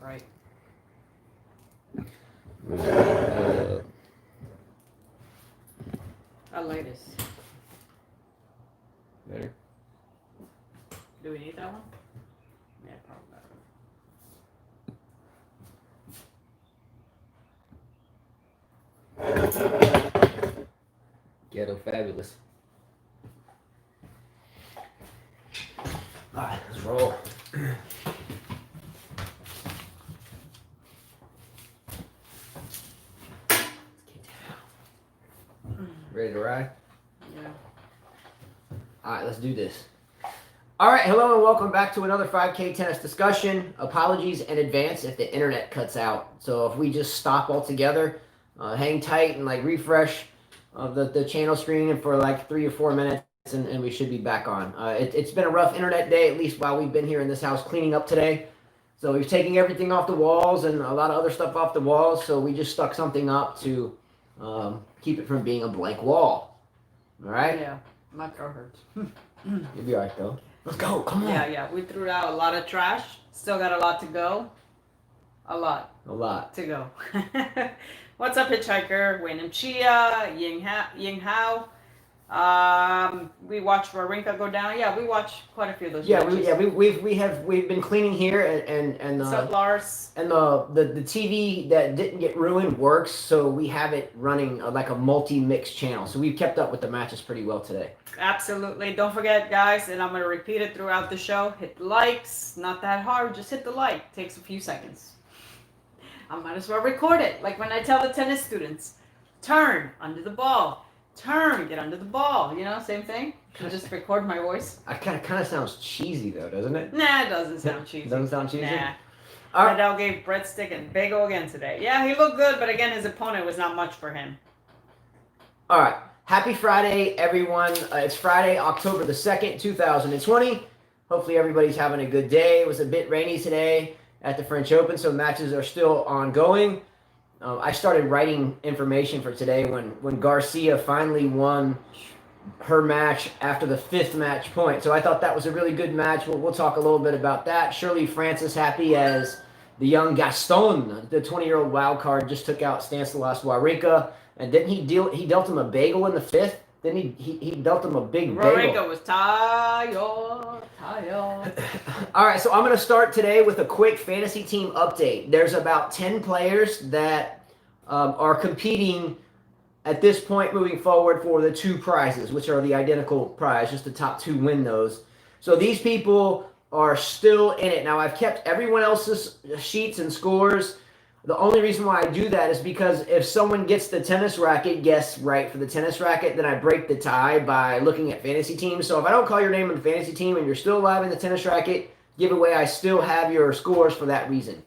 right. I like this. Better. Do we need that one? Yeah, probably. Ghetto fabulous. All right, let's roll. Ready to ride? Yeah. All right, let's do this. All right, hello and welcome back to another 5K tennis discussion. Apologies in advance if the internet cuts out. So if we just stop altogether, hang tight and like refresh the channel screen for like 3 or 4 minutes and we should be back on. It's been a rough internet day, at least while we've been here in this house cleaning up today. So we've taken everything off the walls and a lot of other stuff off the walls. So we just stuck something up to keep it from being a blank wall. All right? Yeah, my throat hurts. You'll be all right, though. Let's go. Come on. Yeah. We threw out a lot of trash. Still got a lot to go. A lot to go. What's up, Hitchhiker? Wayne Chia, Ying Hao. We watched Wawrinka go down. Yeah, we watched quite a few of those. We've been cleaning here and What's up, Lars? And the TV that didn't get ruined works, so we have it running like a multi-mix channel. So we've kept up with the matches pretty well today. Absolutely. Don't forget, guys, and I'm going to repeat it throughout the show. Hit the likes. Not that hard. Just hit the like. Takes a few seconds. I might as well record it. Like when I tell the tennis students, turn under the ball. Turn, get under the ball. You know, same thing. I'll just record my voice. It kind of sounds cheesy, though, doesn't it? Nah, it doesn't sound cheesy. Doesn't sound cheesy? Nah. All right. Nadal gave breadstick and bagel again today. Yeah, he looked good, but again, his opponent was not much for him. All right. Happy Friday, everyone. It's Friday, October the 2nd, 2020. Hopefully everybody's having a good day. It was a bit rainy today at the French Open, so matches are still ongoing. I started writing information for today when Garcia finally won her match after the 5th match point. So I thought that was a really good match. We'll talk a little bit about that. Shirley Francis happy as the young Gaston, the 20-year-old wild card, just took out Stanislas Wawrinka. And didn't he dealt him a bagel in the 5th? Then he dealt him a big bagel. Wawrinka was tired. All right, so I'm going to start today with a quick fantasy team update. There's about 10 players that are competing at this point moving forward for the 2 prizes, which are the identical prize, just the top 2 win those. So these people are still in it. Now, I've kept everyone else's sheets and scores. The only reason why I do that is because if someone gets the tennis racket guess right for the tennis racket, then I break the tie by looking at fantasy teams. So if I don't call your name on the fantasy team and you're still alive in the tennis racket giveaway, I still have your scores for that reason.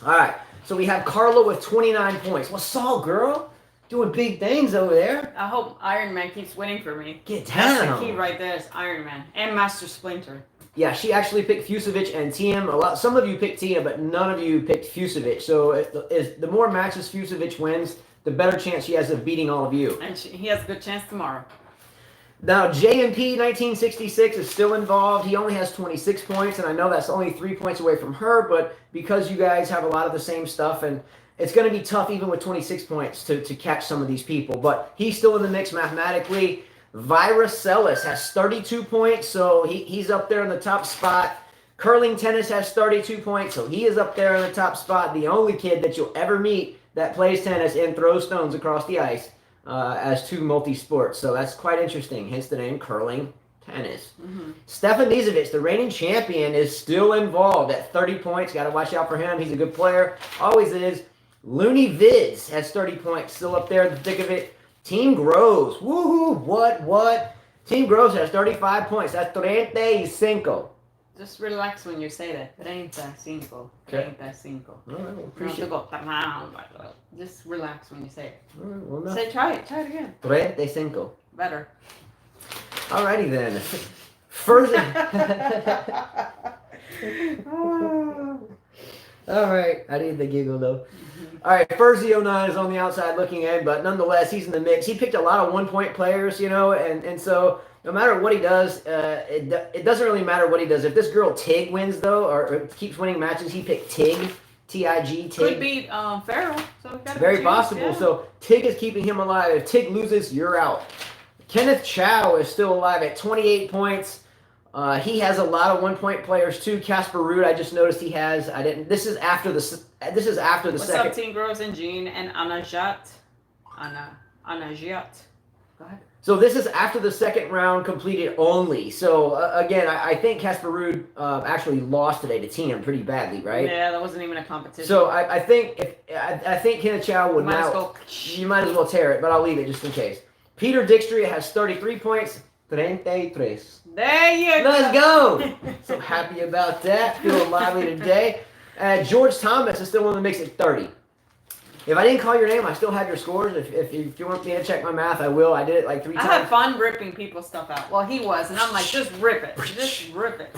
All right, so we have Carla with 29 points. What's up, girl? Doing big things over there. I hope Iron Man keeps winning for me. Get down. That's the key right there is Iron Man and Master Splinter. Yeah, she actually picked Fusovic and Thiem. Some of you picked Thiem, but none of you picked Fusovic. So the more matches Fusovic wins, the better chance she has of beating all of you. And he has a good chance tomorrow. Now, JMP 1966 is still involved. He only has 26 points, and I know that's only 3 points away from her, but because you guys have a lot of the same stuff, and it's going to be tough even with 26 points to catch some of these people. But he's still in the mix mathematically. Viracelis has 32 points, so he's up there in the top spot. Curling tennis has 32 points, so he is up there in the top spot. The only kid that you'll ever meet that plays tennis and throws stones across the ice as 2 multi-sports. So that's quite interesting, hence the name curling tennis. Mm-hmm. Stefan Nizovic, the reigning champion, is still involved at 30 points. Got to watch out for him. He's a good player. Always is. Looney Vids has 30 points, still up there in the thick of it. Team Groves, woohoo, what? Team Groves has 35 points. That's 35. Just relax when you say that. 35. Okay. 35. All right, well, appreciate it. Just relax when you say it. All right, well, no. Try it again. 35. Better. Alrighty then. First. All right, I need the giggle though. All right, Furzy09 is on the outside looking in, but nonetheless, he's in the mix. He picked a lot of one-point players, and so no matter what he does, it doesn't really matter what he does. If this girl Tig wins, though, or keeps winning matches, he picked Tig TIG. Could beat Farrell. So we got a Very chance, possible. yeah. So Tig is keeping him alive. If Tig loses, you're out. Kenneth Chow is still alive at 28 points. He has a lot of 1-point players too. Casper Ruud, I just noticed he has. I didn't. This is after the What's second. up, Team Gross and Jean and Anajat? Anajat. Go ahead. So this is after the second round completed only. So again, I think Casper Ruud actually lost today to Tiem pretty badly, right? Yeah, that wasn't even a competition. So I think Kenneth Chow would now. You might as well tear it, but I'll leave it just in case. Peter Dijkstra has 33 points. 33. There you go. Let's go. So happy about that. Feeling lively today. George Thomas is still in the mix at 30. If I didn't call your name, I still have your scores. If you want me to check my math, I will. I did it like 3 times. I had fun ripping people's stuff out. Well, he was, and I'm like, just rip it. Just rip it.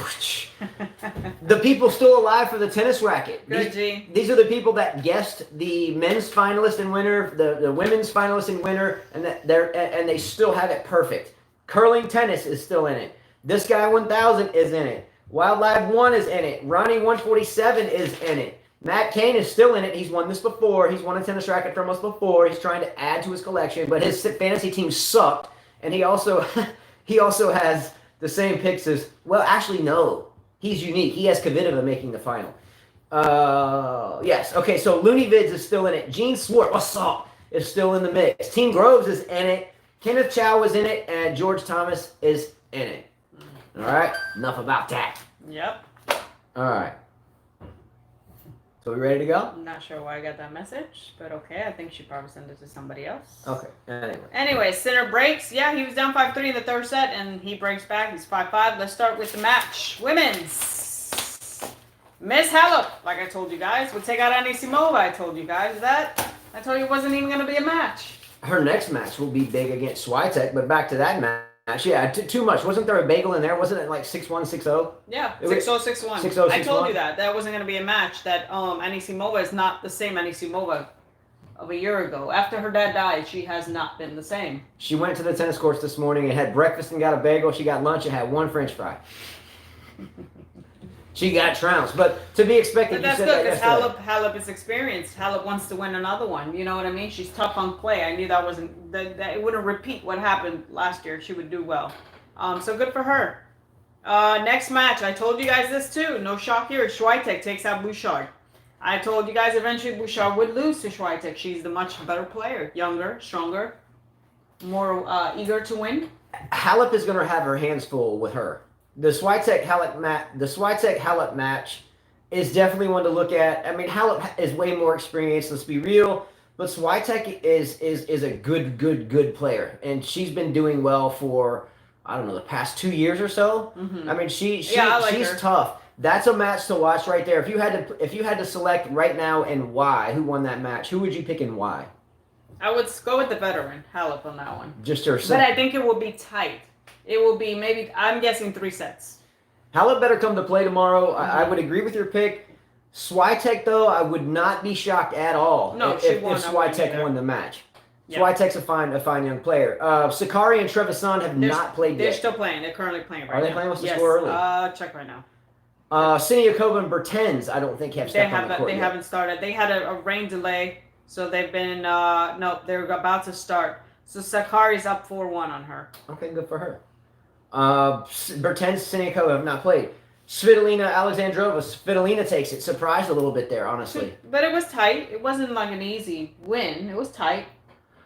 The people still alive for the tennis racket. Good, G. These are the people that guessed the men's finalist and winner, the women's finalist and winner, and they still have it perfect. Curling tennis is still in it. This guy 1000 is in it. Wildlife 1 is in it. Ronnie 147 is in it. Matt Cain is still in it. He's won this before. He's won a tennis racket from us before. He's trying to add to his collection, but his fantasy team sucked, and he also has the same picks as, well, actually, no. He's unique. He has Kvitova making the final. Yes. Okay, so Looney Vids is still in it. Gene Swart, what's up, is still in the mix. Team Groves is in it. Kenneth Chow is in it, and George Thomas is in it. All right? Enough about that. Yep. All right. So we ready to go? I'm not sure why I got that message, but okay. I think she probably sent it to somebody else. Okay. Anyway, Sinner breaks. Yeah, he was down 5-3 in the third set, and he breaks back. He's 5-5. Let's start with the match. Women's. Miss Halep, like I told you guys, would take out Anisimova. I told you guys that. I told you it wasn't even going to be a match. Her next match will be big against Swiatek, but back to that match. Yeah, too much. Wasn't there a bagel in there? Wasn't it like 6-1, 6-0? Yeah, 6-0, 6-1. 6-0, 6-1. I told you that wasn't going to be a match. That Anisimova is not the same Anisimova of a year ago. After her dad died, she has not been the same. She went to the tennis courts this morning and had breakfast and got a bagel. She got lunch and had 1 French fry. She got trounced, but to be expected. But that's good because Halep is experienced. Halep wants to win another one. You know what I mean? She's tough on clay. I knew that wasn't that it wouldn't repeat what happened last year. She would do well. So good for her. Next match, I told you guys this too. No shock here. Swiatek takes out Bouchard. I told you guys eventually Bouchard would lose to Swiatek. She's the much better player, younger, stronger, more eager to win. Halep is going to have her hands full with her. The Swiatek Halep match is definitely one to look at. I mean, Halep is way more experienced. Let's be real, but Swiatek is a good player, and she's been doing well for I don't know the past 2 years or so. Mm-hmm. I mean, she's tough. That's a match to watch right there. If you had to select right now and why, who won that match? Who would you pick and why? I would go with the veteran Halep on that one. Just her. But I think it will be tight. It will be maybe, I'm guessing 3 sets. Halep better come to play tomorrow. Mm-hmm. I would agree with your pick. Swiatek, though, I would not be shocked at all if Swiatek won the match. Yep. Swiatek's a fine young player. Sakari and Trevisan have not played yet. They're still playing. They're currently playing right now. Are they playing? What's the score early? Check right now. Siniakova and Bertens, I don't think have stepped on the court They haven't started. They had a rain delay, so they've been, they're about to start. So Sakari's up 4-1 on her. Okay, good for her. Bertens, Siniakova have not played. Svitolina, Alexandrova. Svitolina takes it. Surprised a little bit there, honestly. But it was tight. It wasn't like an easy win. It was tight.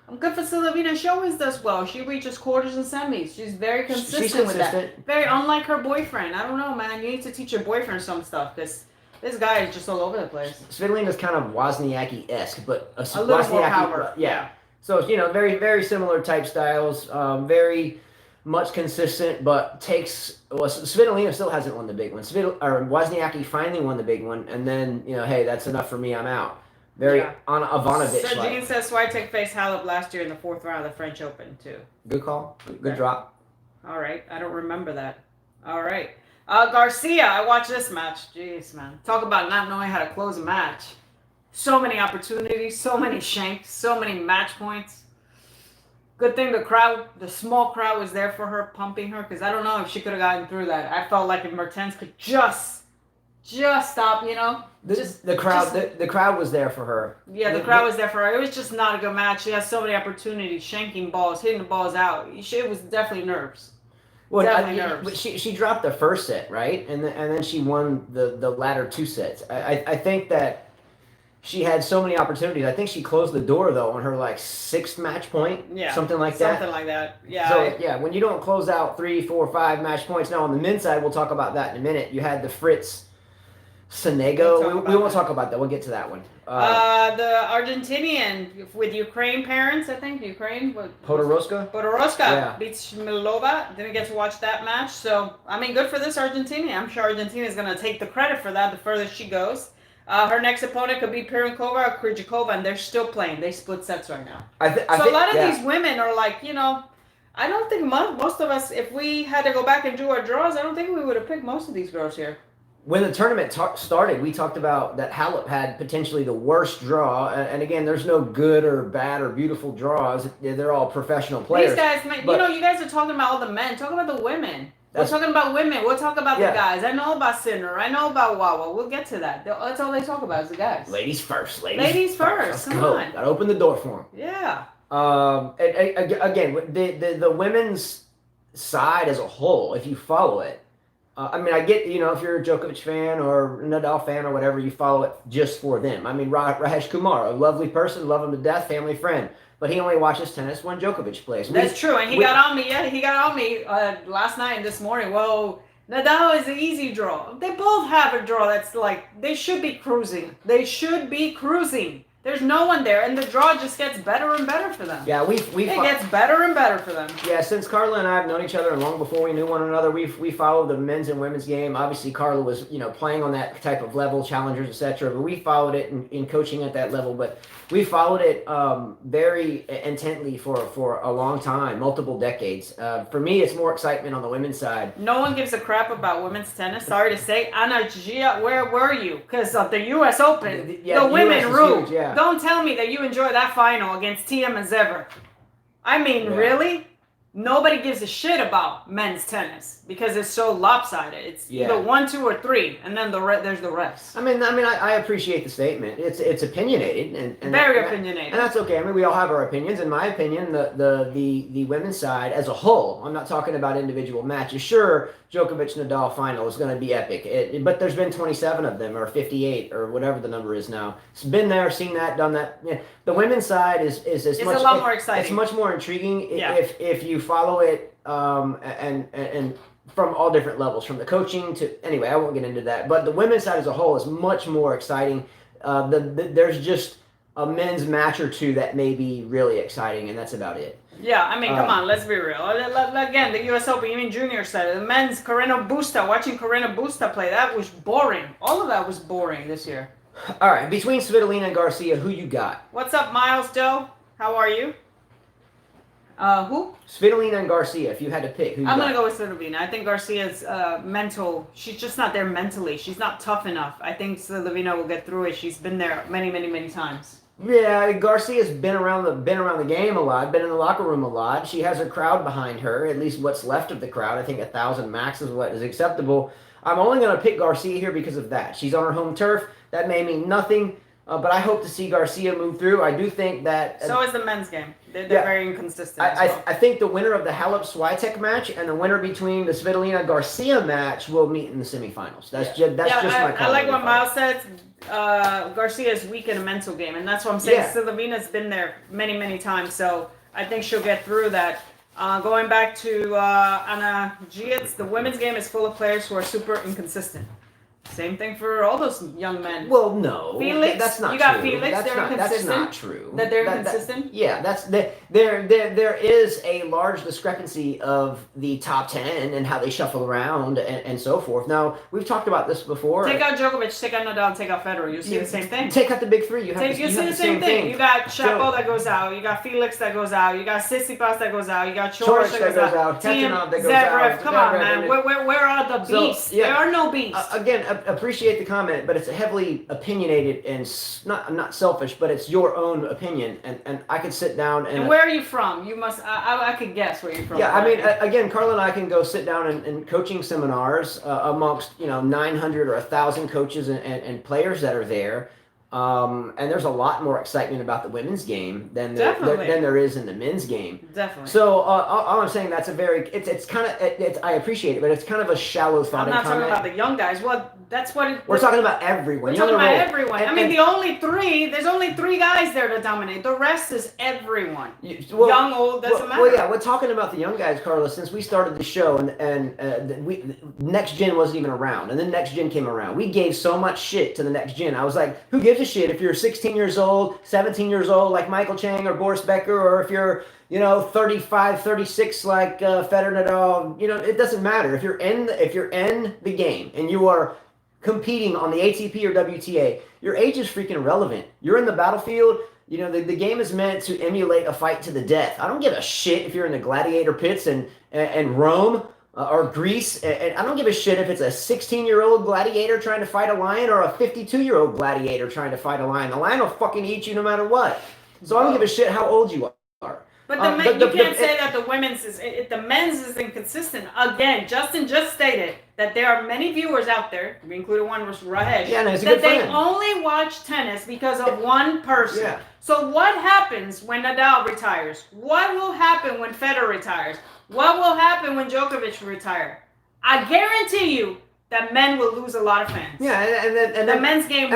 I'm good for Slovenia. She always does well. She reaches quarters and semis. She's very consistent with that. Very unlike her boyfriend. I don't know, man. You need to teach your boyfriend some stuff because this guy is just all over the place. Svitolina's kind of Wozniacki-esque, but a little more power. Yeah. So, very, very similar type styles. Very much consistent, but Svitolina still hasn't won the big one. Wozniacki finally won the big one, and then, hey, that's enough for me, I'm out. On Ivanovic. So Gene says Swiatek faced Halep last year in the 4th round of the French Open, too. Good call. Good drop. All right. I don't remember that. All right. Garcia, I watched this match. Jeez, man. Talk about not knowing how to close a match. So many opportunities, so many shanks, so many match points. Good thing the small crowd was there for her, pumping her, because I don't know if she could have gotten through that. I felt like if Mertens could just just stop, The crowd was there for her. Yeah, the crowd was there for her. It was just not a good match. She has so many opportunities, shanking balls, hitting the balls out. It was definitely nerves. Well, Definitely nerves. She dropped the first set, right? And then she won the latter two sets. I think that she had so many opportunities. I think she closed the door though on her like sixth match point. Yeah, something like that. Something like that. Yeah. So when you don't close out 3, 4, 5 match points. Now on the men's side, we'll talk about that in a minute. You had the Fritz Sonego. We won't talk about that. We'll get to that one. The Argentinian with Ukraine parents, I think. Ukraine. Podoroska beats Milova. Didn't get to watch that match. So, I mean, good for this Argentinian. I'm sure Argentina is going to take the credit for that the further she goes. Her next opponent could be Pironkova or Krejcikova, and they're still playing. They split sets right now. A lot of these women are like, I don't think most of us, if we had to go back and do our draws, I don't think we would have picked most of these girls here. When the tournament started, we talked about that Halep had potentially the worst draw. And again, there's no good or bad or beautiful draws. They're all professional players. These guys, you guys are talking about all the men. Talk about the women. We're talking about women. We'll talk about the guys. I know about Sinner. I know about Wawa. We'll get to that. That's all they talk about is the guys. Ladies first. Ladies first. Come on. Gotta open the door for them. Yeah. Again, the women's side as a whole, if you follow it, I get, if you're a Djokovic fan or Nadal fan or whatever, you follow it just for them. I mean, Rajesh Kumar, a lovely person, love him to death, family friend. But he only watches tennis when Djokovic plays. That's true, and he got on me. Yeah, he got on me last night and this morning. Well, Nadal is an easy draw. They both have a draw that's like, they should be cruising. There's no one there, and the draw just gets better and better for them. Yeah, it gets better and better for them. Yeah, since Carla and I have known each other, and long before we knew one another, we followed the men's and women's game. Obviously, Carla was playing on that type of level, challengers, etc. But we followed it in coaching at that level. But we followed it very intently for a long time, multiple decades. For me, it's more excitement on the women's side. No one gives a crap about women's tennis. Sorry to say, Ana Gia, where were you? Because of the U.S. Open, the women ruled. Yeah. Don't tell me that you enjoy that final against Thiem and Zverev. I mean, really? Nobody gives a shit about men's tennis because it's so lopsided. It's either 1, 2, or 3, and then there's the rest. I mean, I appreciate the statement. It's opinionated and very opinionated, and that's okay. I mean, we all have our opinions. In my opinion, the women's side as a whole, I'm not talking about individual matches. Sure, Djokovic Nadal final is going to be epic, but there's been 27 of them or 58 or whatever the number is now. It's been there, seen that, done that. Yeah. The women's side is a lot more exciting. It's much more intriguing if you follow it and from all different levels, from the coaching to anyway. I won't get into that, but the women's side as a whole is much more exciting. There's just a men's match or two that may be really exciting, and that's about it. Yeah, I mean, come on, let's be real. Again, the U.S. Open, even junior side, the men's Carreño Busta, watching Carreño Busta play, that was boring. All of that was boring this year. All right, between Svitolina and Garcia, who you got? What's up, Miles Doe? How are you? Who? Svitolina and Garcia, if you had to pick, who you I'm got? going to go with Svitolina. I think Garcia's mental, she's just not there mentally. She's not tough enough. I think Svitolina will get through it. She's been there many, many, many times. Yeah, Garcia's been around the game a lot, been in the locker room a lot. She has a crowd behind her, at least what's left of the crowd. I think 1,000 max is what is acceptable. I'm only going to pick Garcia here because of that. She's on her home turf. That may mean nothing, but I hope to see Garcia move through. I do think that... So is the men's game. They're very inconsistent I think the winner of the Halep-Swiatek match and the winner between the Svitolina-Garcia match will meet in the semifinals. That's just my call. I like what Miles said. Garcia is weak in a mental game, and that's what I'm saying. Svitolina's been there many, many times, so I think she'll get through that. Going back to Ana Gietz, the women's game is full of players who are super inconsistent. Same thing for all those young men. Well, no, Felix, that's not you got true. Felix, they're inconsistent. That's not true. That they're inconsistent? There is a large discrepancy of the top 10 and how they shuffle around and so forth. Now, we've talked about this before. Take out Djokovic, take out Nadal, take out Federer. You'll see the same thing. Take out the big three. You see the same thing. You got Chapo that goes out. You got Felix that goes out. You got Tsitsipas that goes out. You got Coric that goes out. Tetanov that goes Zverev. out. Come on, man. Where are the beasts? There are no beasts. Again, appreciate the comment, but it's heavily opinionated and not selfish, but it's your own opinion, and I could sit down and. And where are you from? You must. I could guess where you're from. Yeah, I mean, again, Carla and I can go sit down in coaching seminars amongst 900 or 1,000 coaches and players that are there. And there's a lot more excitement about the women's game than there is in the men's game. Definitely. So all I'm saying, that's a very it's kind of I appreciate it, but it's kind of a shallow thought. I'm not talking about the young guys. Well, that's what we're talking about. Everyone. We're talking about everyone. I mean, there's only three guys there to dominate. The rest is everyone. Young, old, doesn't matter. Well, yeah, we're talking about the young guys, Carlos. Since we started the show, and next gen wasn't even around, and then next gen came around. We gave so much shit to the next gen. I was like, who gives a shit if you're 16 years old, 17 years old like Michael Chang or Boris Becker, or if you're 35, 36 like Federer, Nadal. It doesn't matter if you're in the game and you are competing on the ATP or WTA. Your age is freaking irrelevant. You're in the battlefield. The game is meant to emulate a fight to the death. I don't give a shit if you're in the gladiator pits and Rome. Or Greece, and I don't give a shit if it's a 16-year-old gladiator trying to fight a lion or a 52-year-old gladiator trying to fight a lion. The lion will fucking eat you no matter what. So I don't give a shit how old you are. But you can't say that the men's is inconsistent. Again, Justin just stated that there are many viewers out there, we included one was Rahesh, that they only watch tennis because of one person. Yeah. So what happens when Nadal retires? What will happen when Federer retires? What will happen when Djokovic retires? I guarantee you that men will lose a lot of fans. Yeah, and the men's game,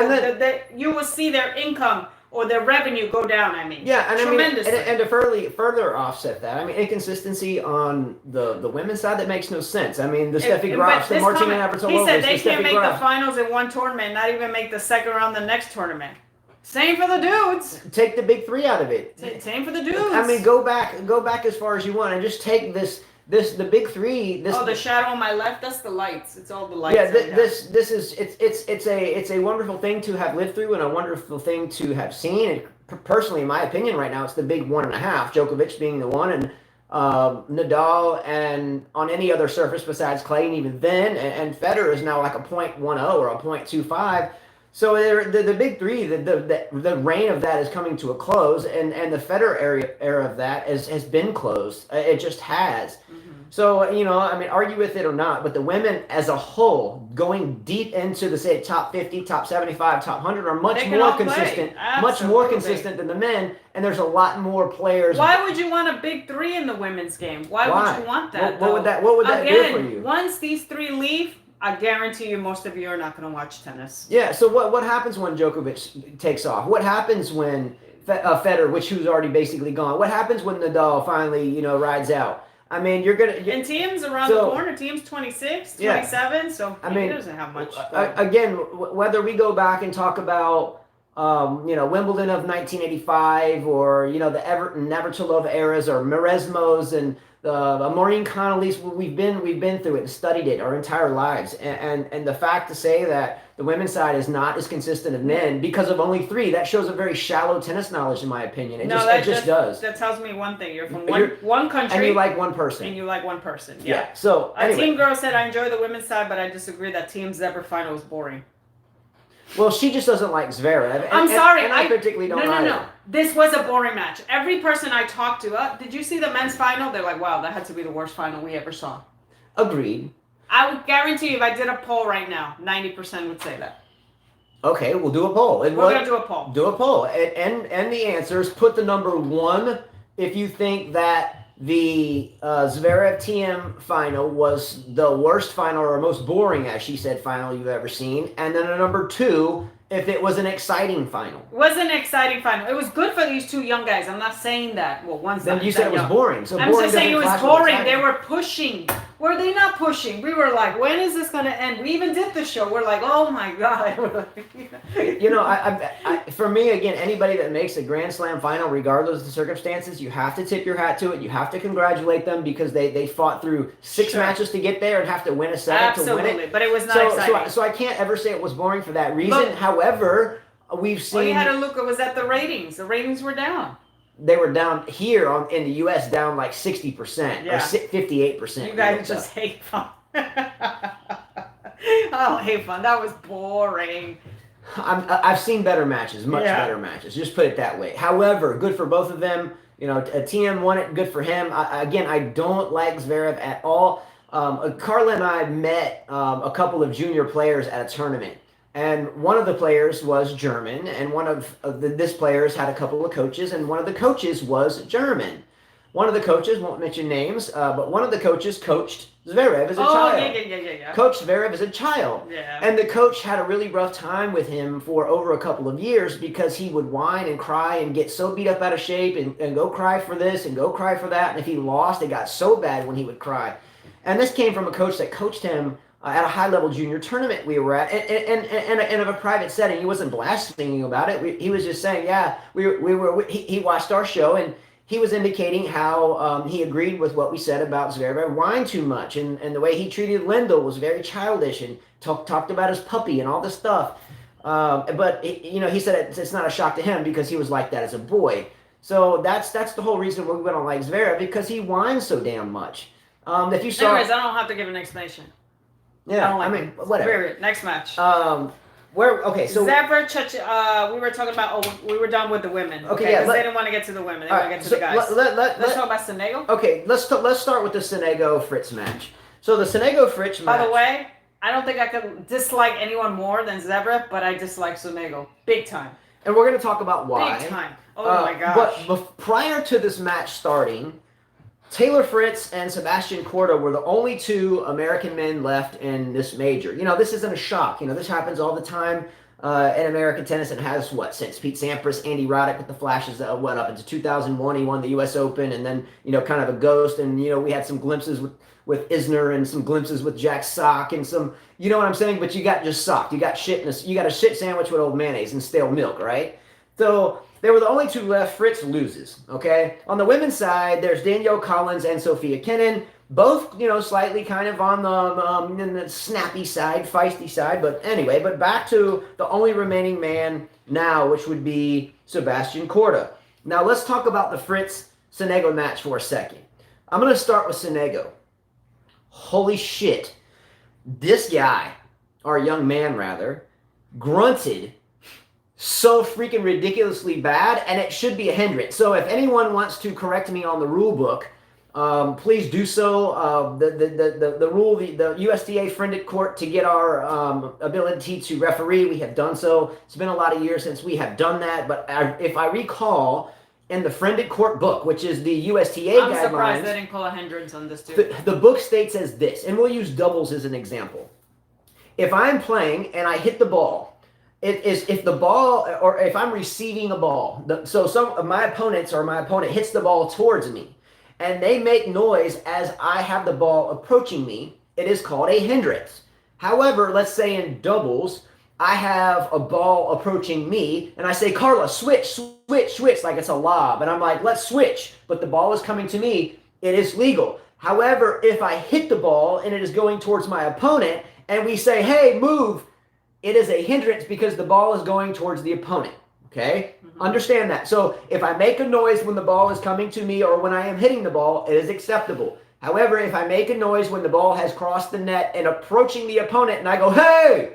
you will see their income or their revenue go down. Yeah, and tremendously. And to further offset that, inconsistency on the women's side, that makes no sense. The Steffi Graf, the Martina Navratilova. He said they can't make the finals in one tournament, not even make the second round the next tournament. Same for the dudes. Take the big three out of it. Same for the dudes. Go back as far as you want and just take the big three. The shadow on my left, that's the lights. It's all the lights. Yeah, it's a wonderful thing to have lived through and a wonderful thing to have seen. And personally, in my opinion, right now, it's the big 1.5. Djokovic being the one, and Nadal, and on any other surface besides clay, and even then, and Federer is now like a 0.10 or a 0.25. So the big three, the reign of that is coming to a close, and the Federer era of that has been closed. It just has. Mm-hmm. So, argue with it or not, but the women as a whole, going deep into the top 50, top 75, top 100, are much more consistent than the men, and there's a lot more players. Why would you want a big three in the women's game? Why? would you want that? What would that do for you? Once these three leave, I guarantee you most of you are not going to watch tennis. Yeah, so what happens when Djokovic takes off? What happens when Federer, who's already basically gone? What happens when Nadal finally, rides out? You're going to... And Team's around the corner. Team's 26, 27, so he doesn't have much. Again, whether we go back and talk about, Wimbledon of 1985 or, the Everton, Navratilova eras or Maresmos and... Maureen Connolly's, we've been through it and studied it our entire lives, and the fact to say that the women's side is not as consistent as men because of only three, that shows a very shallow tennis knowledge, in my opinion. It just does. That tells me one thing: you're from one country, and you like one person. Yeah. So anyway. Team Girl said, "I enjoy the women's side, but I disagree that Team's Zverev final is boring." Well, she just doesn't like Zverev. I'm sorry. I particularly don't either. No. This was a boring match. Every person I talked to, did you see the men's final? They're like, wow, that had to be the worst final we ever saw. Agreed. I would guarantee you if I did a poll right now, 90% would say that. Okay, we'll do a poll. We're going to do a poll. Do a poll. And the answers, put the number 1 if you think that the Zverev TM final was the worst final or most boring, as she said, final you've ever seen. And then a number 2 if it was an exciting final. It was an exciting final. It was good for these two young guys. I'm not saying that. Well, one's then not you said it was boring. So I'm just saying it was boring. They were pushing. Were they not pushing? We were like, when is this going to end? We even did the show. We're like, oh my God. For me, again, anybody that makes a Grand Slam final, regardless of the circumstances, you have to tip your hat to it. You have to congratulate them because they fought through 6 matches to get there and have to win a set to win it. But it was not exciting. So I can't ever say it was boring for that reason. However, we've seen... All you had to look at was at the ratings. The ratings were down. They were down here in the U.S. down like 60% or 58%. You guys just hate fun. Oh, hey, fun. That was boring. I've seen better matches, much better matches. Just put it that way. However, good for both of them. You know, TM won it. Good for him. Again, I don't like Zverev at all. Carla and I met a couple of junior players at a tournament, and one of the players was German, and one of this players had a couple of coaches, and one of the coaches was German. One of the coaches, won't mention names, but one of the coaches coached Zverev as a child. Yeah. Coached Zverev as a child. Yeah. And the coach had a really rough time with him for over a couple of years because he would whine and cry and get so beat up out of shape and go cry for this and go cry for that. And if he lost, it got so bad when he would cry. And this came from a coach that coached him at a high-level junior tournament we were at, and of a private setting. He wasn't blaspheming about it. He was just saying, yeah, he watched our show, and he was indicating how he agreed with what we said about Zverev whined too much, and the way he treated Lendl was very childish, and talked about his puppy and all this stuff. But he said it's not a shock to him because he was like that as a boy. So that's the whole reason why we don't like Zverev, because he whines so damn much. If you saw, anyways, I don't have to give an explanation. Yeah, I mean, whatever. Period. Next match. So Zverev, we were talking about. We were done with the women. Okay, yeah. Because they didn't want to get to the women. They want to get to the guys. Let's talk about Sonego. Okay, let's start with the Sonego Fritz match. So the Sonego Fritz match. By the way, I don't think I could dislike anyone more than Zverev, but I dislike Sonego big time. And we're going to talk about why. Big time. Oh my gosh. But prior to this match starting, Taylor Fritz and Sebastian Korda were the only two American men left in this major. This isn't a shock. This happens all the time in American tennis. It has, since Pete Sampras, Andy Roddick with the flashes that went up into 2001. He won the U.S. Open, and then, kind of a ghost. And, we had some glimpses with Isner and some glimpses with Jack Sock and some, you know what I'm saying? But you got just socked. You got you got a shit sandwich with old mayonnaise and stale milk, right? So they were the only two left. Fritz loses, okay? On the women's side, there's Danielle Collins and Sophia Kenin, both, slightly kind of on the snappy side, feisty side. But anyway, back to the only remaining man now, which would be Sebastian Korda. Now let's talk about the Fritz-Sonego match for a second. I'm going to start with Sonego. Holy shit. This guy, or young man rather, grunted so freaking ridiculously bad, and it should be a hindrance. So if anyone wants to correct me on the rule book, please do so. The rule, the USTA friended court to get our ability to referee, we have done so. It's been a lot of years since we have done that, but if I recall, in the friended court book, which is the USTA guidelines. I'm surprised they didn't call a hindrance on this too. The book states as this, and we'll use doubles as an example. If I'm playing and I hit the ball, if the ball, or if I'm receiving a ball, so some of my opponents or my opponent hits the ball towards me, and they make noise as I have the ball approaching me, it is called a hindrance. However, let's say in doubles, I have a ball approaching me, and I say, Carla, switch, like it's a lob. And I'm like, let's switch. But the ball is coming to me. It is legal. However, if I hit the ball and it is going towards my opponent, and we say, hey, move, it is a hindrance because the ball is going towards the opponent. Okay? Mm-hmm. Understand that. So if I make a noise when the ball is coming to me or when I am hitting the ball, it is acceptable. However, if I make a noise when the ball has crossed the net and approaching the opponent, and I go, hey,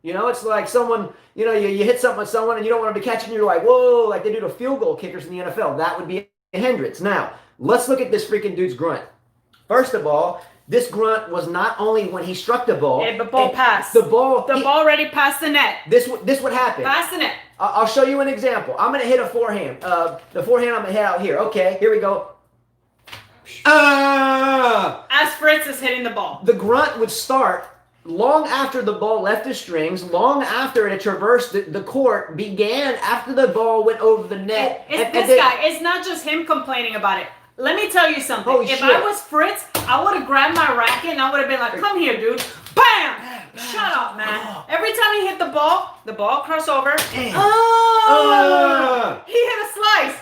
it's like someone, you hit something with someone and you don't want them to catch it and you're like, whoa, like they do to field goal kickers in the NFL. That would be a hindrance. Now, let's look at this freaking dude's grunt. First of all, this grunt was not only when he struck the ball. Yeah, the ball passed. The ball already passed the net. This would happen. Past the net. I'll show you an example. I'm going to hit a forehand. The forehand I'm going to hit out here. Okay, here we go. As Fritz is hitting the ball. The grunt would start long after the ball left the strings, long after it had traversed the court, began after the ball went over the net. It's not just him complaining about it. Let me tell you something. If I was Fritz, I would have grabbed my racket and I would have been like, come here, dude. Bam! Shut up, man. Every time he hit the ball crossed over. He hit a slice.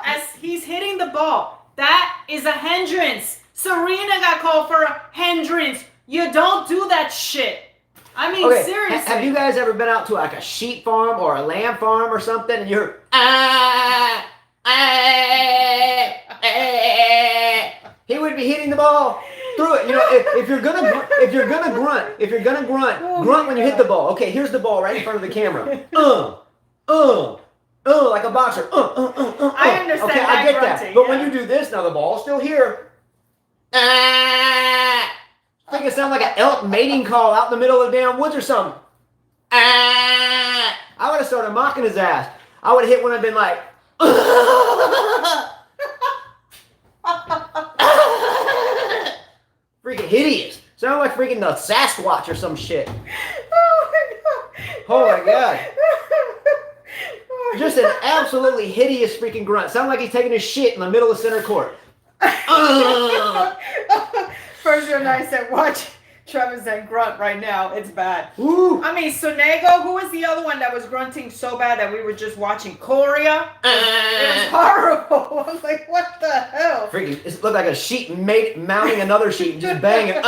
As he's hitting the ball. That is a hindrance. Serena got called for a hindrance. You don't do that shit. I mean, seriously. Have you guys ever been out to like a sheep farm or a lamb farm or something and you're he would be hitting the ball through it. You know, if you're gonna grunt, Oh grunt my when you hit God. the ball. Okay, here's the ball right in front of the camera. Like a boxer. I understand Okay, that I get grunting, that. But when yeah. you do this, now the ball's still here. Think it sound like an elk mating call out in the middle of the damn woods or something. I would have started mocking his ass. I would have hit one and been like, freaking hideous. Sound like freaking the Sasquatch or some shit. Oh my God. Just an absolutely hideous freaking grunt. Sound like he's taking his shit in the middle of center court. First and I said, watch Travis and grunt right now. It's bad. Ooh. I mean, Sonego, who was the other one that was grunting so bad that we were just watching? Korda? It was horrible. I was like, what the hell? Freaking, it looked like a sheep mounting another sheep and just banging.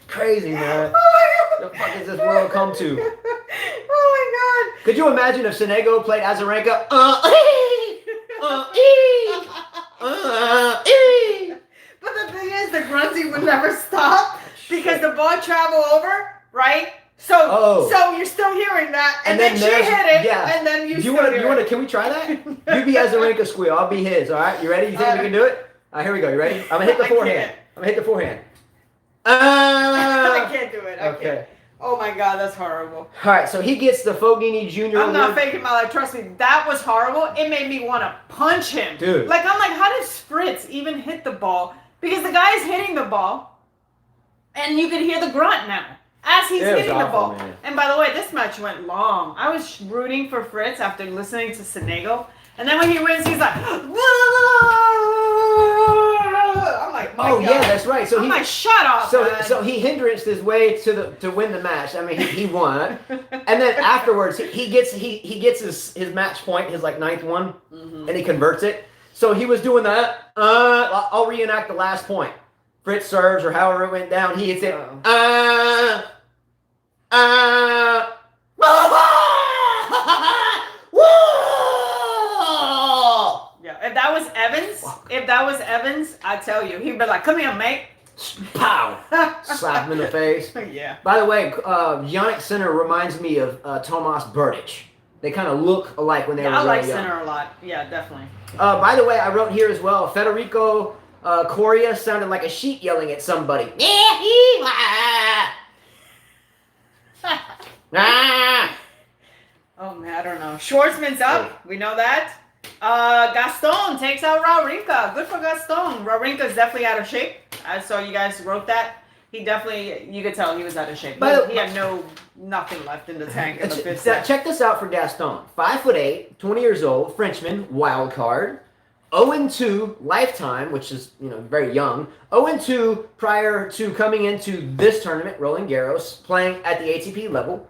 Crazy, man. What the fuck has this world come to? Oh my God. Could you imagine if Sonego played Azarenka? But the thing is, the grunting would never stop because the ball travel over, right? So you're still hearing that, and then she hit it, and then you want to? Can we try that? You be Azarenka squeal, I'll be his. All right, you ready? You think we can do it? All right, here we go. You ready? I'm gonna hit the forehand. I can't do it. I Okay. can't. Oh my God, that's horrible. All right, so he gets the Fognini Jr. I'm not award. faking my life. Trust me, that was horrible. It made me want to punch him. Dude. Like, I'm like, how does Fritz even hit the ball? Because the guy's hitting the ball, and you can hear the grunt now as he's hitting the ball. Man. And by the way, this match went long. I was rooting for Fritz after listening to Sonego. And then when he wins, he's like, I'm like, my God. Yeah, that's right. So I'm like, shut up, man. So he hindered his way to win the match. I mean, he won, and then afterwards he gets his match point, his like 9th one, and he converts it. So he was doing that. I'll reenact the last point. Fritz serves or however it went down. He hits it. Yeah, if that was Evans, I tell you, he'd be like, come here, mate. Pow! Slap him in the face. Yeah. By the way, Yannick Sinner reminds me of Tomas Berdych. They kind of look alike when they were I like young. Sinner a lot. Yeah, definitely. By the way, I wrote here as well, Federico Coria sounded like a sheep yelling at somebody. Oh man, I don't know. Schwartzman's up. We know that. Gaston takes out Wawrinka. Good for Gaston. Wawrinka's definitely out of shape. I saw you guys wrote that. He definitely, you could tell he was out of shape. He had nothing left in the tank in the fifth set. Check this out for Gaston. 5'8", 20 years old, Frenchman, wild card. 0-2 lifetime, which is very young. 0-2 prior to coming into this tournament, Roland Garros, playing at the ATP level.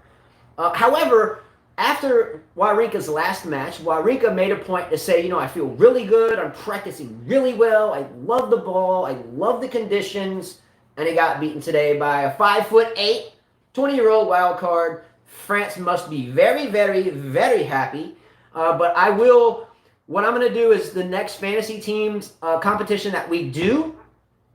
However, after Wawrinka's last match, Wawrinka made a point to say, I feel really good. I'm practicing really well. I love the ball. I love the conditions. And he got beaten today by a 5'8", 20-year-old wild card. France must be very, very, very happy. But what I'm going to do is the next fantasy teams competition that we do.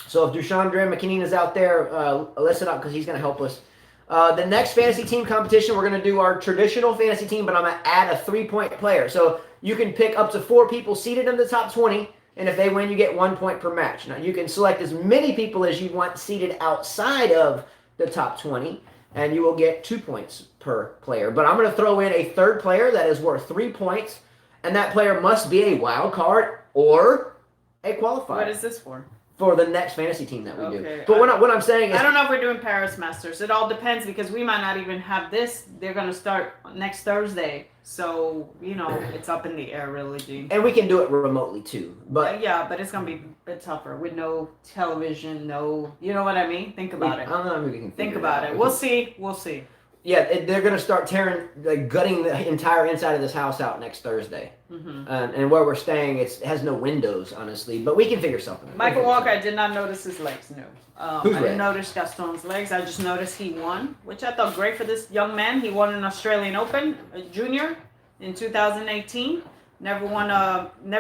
So if Dushandre McKinney is out there, listen up because he's going to help us. The next fantasy team competition, we're going to do our traditional fantasy team, but I'm going to add a 3-point player. So you can pick up to 4 people seated in the top 20, and if they win, you get 1 point per match. Now, you can select as many people as you want seated outside of the top 20, and you will get 2 points per player. But I'm going to throw in a 3rd player that is worth 3 points, and that player must be a wild card or a qualifier. What is this for? For the next fantasy team that we Okay. do. But what I'm saying is... I don't know if we're doing Paris Masters. It all depends because we might not even have this. They're going to start next Thursday. So, it's up in the air really, Gene. And we can do it remotely too. But but it's going to be a bit tougher with no television, no... You know what I mean? Think about it. I don't know if we can Think about it. We'll see. We'll see. Yeah, they're going to start gutting the entire inside of this house out next Thursday. Mm-hmm. And where we're staying, it has no windows, honestly. But we can figure something out. Michael Walker, I did not notice his legs, no. I Who's didn't notice Gaston's legs. I just noticed he won, which I thought great for this young man. He won an Australian Open, a junior, in 2018. Never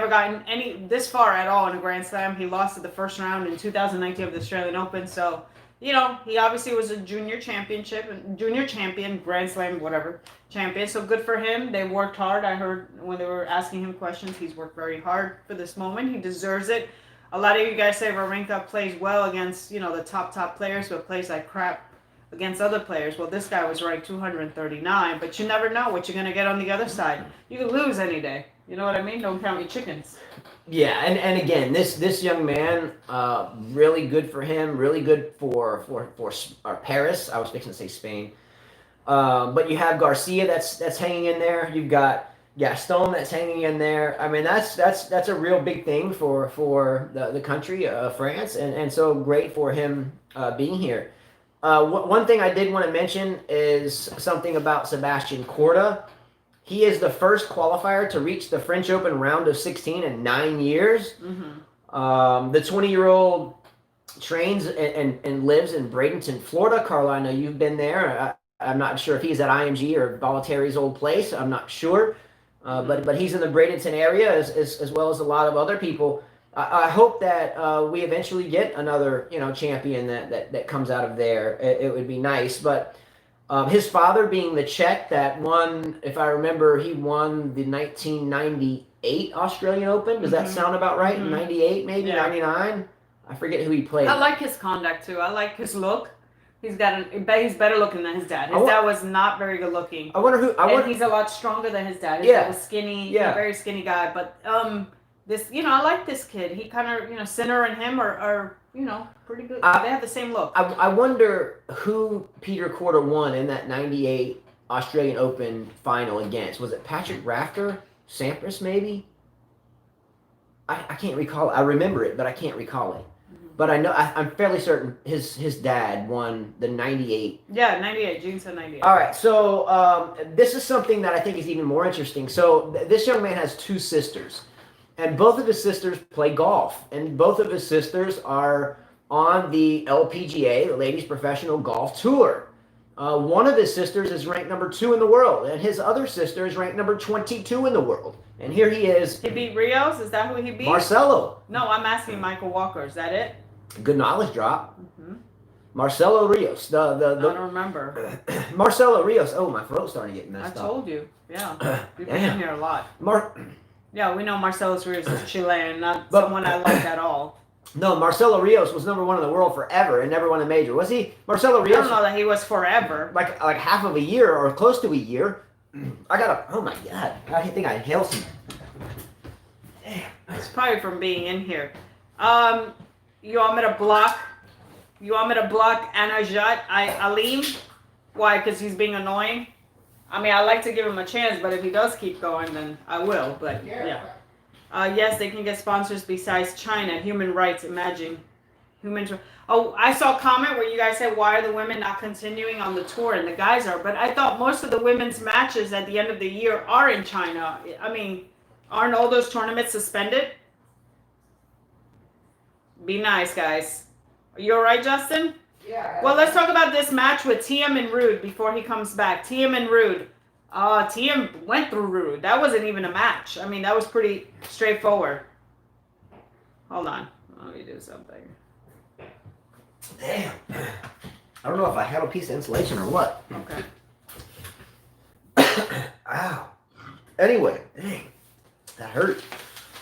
gotten this far at all in a Grand Slam. He lost at the first round in 2019 of the Australian Open. So, he obviously was a junior champion, Grand Slam, whatever, champion. So good for him. They worked hard. I heard when they were asking him questions, he's worked very hard for this moment. He deserves it. A lot of you guys say Wawrinka plays well against, the top players, but plays like crap against other players. Well, this guy was ranked 239, but you never know what you're going to get on the other side. You could lose any day. You know what I mean? Don't count your chickens. Yeah, and again, this young man, really good for him, really good for Paris. I was fixing to say Spain. But you have Garcia that's hanging in there. You've got Gaston that's hanging in there. I mean, that's a real big thing for the country of France, and so great for him being here. One thing I did want to mention is something about Sebastian Korda. He is the first qualifier to reach the French Open round of 16 in 9 years. Mm-hmm. The 20-year-old trains and lives in Bradenton, Florida. Carla, I know you've been there. I'm not sure if he's at IMG or Bollettieri's old place. I'm not sure. But he's in the Bradenton area as well as a lot of other people. I hope that we eventually get another champion that comes out of there. It would be nice. But his father being the Czech that won, if I remember, he won the 1998 Australian Open. Does that sound about right? Mm-hmm. 98, maybe 99. I forget who he played. I like his conduct too. I like his look. He's better looking than his dad. His dad was not very good looking. I wonder who. He's a lot stronger than his dad. His dad was skinny, a very skinny guy. But this, I like this kid. He kind of, Sinner and him are pretty good. They have the same look. I wonder who Peter Korda won in that '98 Australian Open final against. Was it Patrick Rafter, Sampras, maybe? I can't recall. I remember it, but I can't recall it. But I know I'm fairly certain his dad won the '98. Yeah, '98. Gene said '98. All right, so this is something that I think is even more interesting. So this young man has two sisters, and both of his sisters play golf, and both of his sisters are on the LPGA, the Ladies Professional Golf Tour. One of his sisters is ranked number 2 in the world, and his other sister is ranked number 22 in the world. And here he is. He beat Rios? Is that who he beat? Marcelo. No, I'm asking Michael Walker. Is that it? Good knowledge drop. Mm-hmm. Marcelo Rios. I don't remember. Marcelo Rios. Oh, my throat's starting to get messed up. I told you. Yeah. You've been in here a lot. Yeah, we know Marcelo Rios is Chilean, not someone I like at all. No, Marcelo Rios was number 1 in the world forever and never won a major. Was he? Marcelo Rios? I don't know that he was forever. Like half of a year or close to a year. Oh my God. I think I inhaled some. Damn. It's probably from being in here. You want me to block Anajat Alim? Why? Because he's being annoying? I mean, I like to give him a chance, but if he does keep going, then I will. But yeah. Yes, they can get sponsors besides China. Human rights, imagine. I saw a comment where you guys said, why are the women not continuing on the tour? And the guys are. But I thought most of the women's matches at the end of the year are in China. I mean, aren't all those tournaments suspended? Be nice, guys. Are you all right, Justin? Yeah. Well, let's talk about this match with Thiem and Ruud before he comes back. Thiem and Ruud. Thiem went through Ruud. That wasn't even a match. I mean, that was pretty straightforward. Hold on. Let me do something. Damn. I don't know if I had a piece of insulation or what. Okay. Ow. Anyway, dang. That hurt.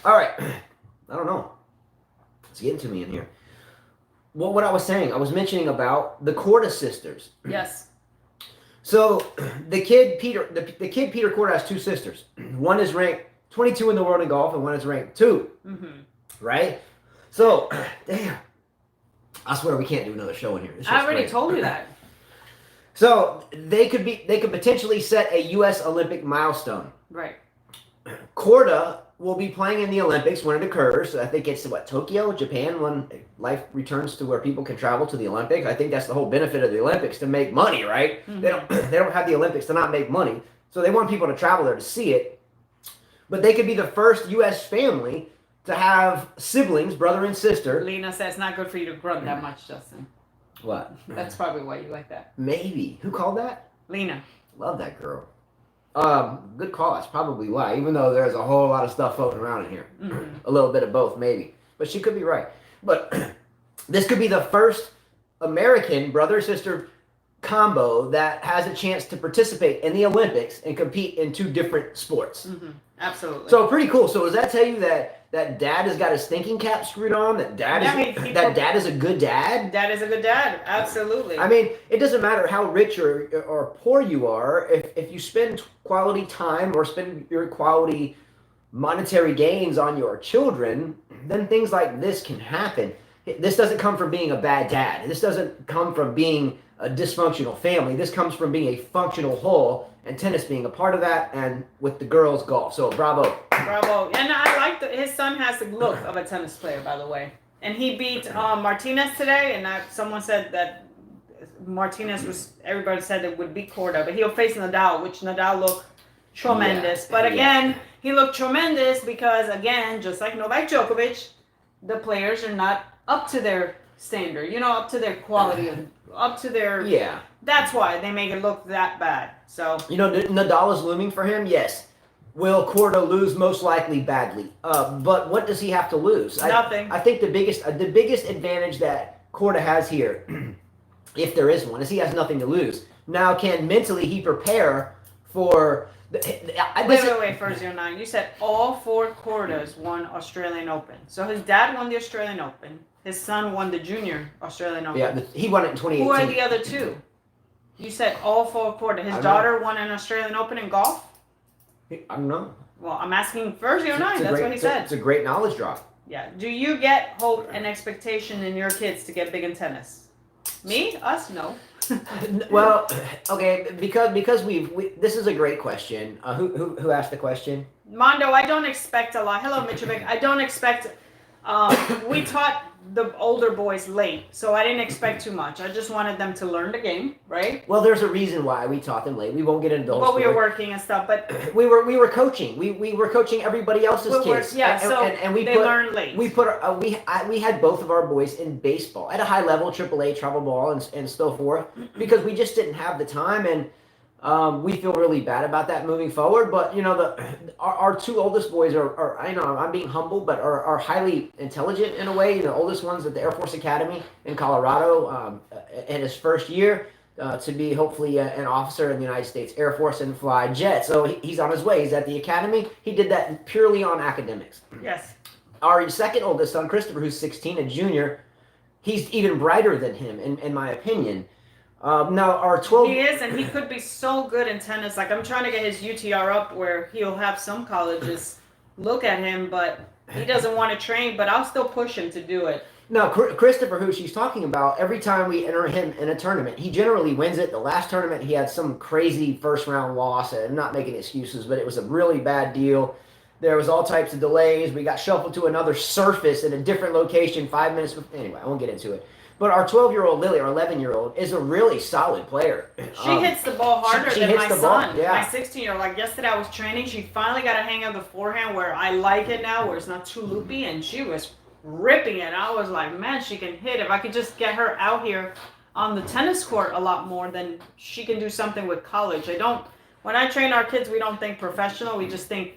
All right. I don't know. It's getting to me in here. Well, what I was saying, I was mentioning about the Korda sisters. Yes. So the kid Peter Korda has 2 sisters. One is ranked 22 in the world in golf, and one is ranked 2. Mm-hmm. Right? So, damn. I swear we can't do another show in here. I already told you that. So they could potentially set a U.S. Olympic milestone. Right. Korda will be playing in the Olympics when it occurs. I think it's Tokyo, Japan, when life returns to where people can travel to the Olympics. I think that's the whole benefit of the Olympics, to make money, right? Mm-hmm. They don't have the Olympics to not make money. So they want people to travel there to see it. But they could be the first U.S. family to have siblings, brother and sister. Lena says it's not good for you to grunt that much, Justin. What? That's probably why you like that. Maybe. Who called that? Lena. Love that girl. Good call. That's probably why, even though there's a whole lot of stuff floating around in here. Mm-hmm. A little bit of both, maybe. But she could be right. But this could be the first American brother-sister combo that has a chance to participate in the Olympics and compete in two different sports. Mm-hmm. Absolutely. So pretty cool. So does that tell you that dad has got his thinking cap screwed on? That dad dad is a good dad? Dad is a good dad. Absolutely. I mean, it doesn't matter how rich or poor you are. If you spend quality time or spend your quality monetary gains on your children, then things like this can happen. This doesn't come from being a bad dad. This doesn't come from being a dysfunctional family. This comes from being a functional whole, and tennis being a part of that, and with the girls golf. So bravo. Bravo. And I like his son has the look of a tennis player, by the way. And he beat Martinez today, and someone said that Martinez everybody said it would beat Korda, but he'll face Nadal, which Nadal looked tremendous. Yeah. But again, he looked tremendous because, again, just like Novak Djokovic, the players are not up to their standard, up to their quality, up to their... Yeah. That's why they make it look that bad. So... Nadal is looming for him? Yes. Will Korda lose? Most likely badly. But what does he have to lose? Nothing. I think the biggest advantage that Korda has here, if there is one, is he has nothing to lose. Now, can mentally he prepare for... Wait, first 09. You said all 4 Kordas won Australian Open. So his dad won the Australian Open. His son won the junior Australian Open. Yeah, he won it in 2018. Who are the other 2? You said all 4 Korda. His daughter won an Australian Open in golf? I don't know. Well, I'm asking first 09. That's what he said. It's a great knowledge drop. Yeah. Do you get hope and expectation in your kids to get big in tennis? Me? Us? No. Well, okay, because this is a great question. Who asked the question? Mondo, I don't expect a lot. Hello, Mitrovic. I don't expect. We taught the older boys late, so I didn't expect too much. I just wanted them to learn the game, right? Well, there's a reason why we taught them late. We won't get into those. Well, we were working and stuff, but we were coaching. We were coaching everybody else's kids. And we learned late. We had both of our boys in baseball at a high level, AAA, travel ball, and so forth, because we just didn't have the time, and we feel really bad about that moving forward. But our 2 oldest boys are I know I'm being humble, but are highly intelligent in a way. The oldest one's at the Air Force Academy in Colorado in his first year to be hopefully an officer in the United States Air Force and fly jet. So he's on his way. He's at the academy. He did that purely on academics. Yes. Our second oldest son, Christopher, who's 16, a junior, he's even brighter than him in my opinion. Now our 12. He is, and he could be so good in tennis. Like, I'm trying to get his UTR up where he'll have some colleges look at him, but he doesn't want to train. But I'll still push him to do it. Now, Christopher, who she's talking about, every time we enter him in a tournament, he generally wins it. The last tournament, he had some crazy first round loss. I'm not making excuses, but it was a really bad deal. There was all types of delays. We got shuffled to another surface in a different location 5 minutes. Anyway, I won't get into it. But our 12-year-old Lily, our 11-year-old, is a really solid player. She hits the ball harder she than hits my the son. ball, yeah. My 16-year-old. Like yesterday, I was training. She finally got a hang of the forehand where I like it now, where it's not too loopy, and she was ripping it. I was like, man, she can hit. If I could just get her out here on the tennis court a lot more, then she can do something with college. When I train our kids, we don't think professional. We just think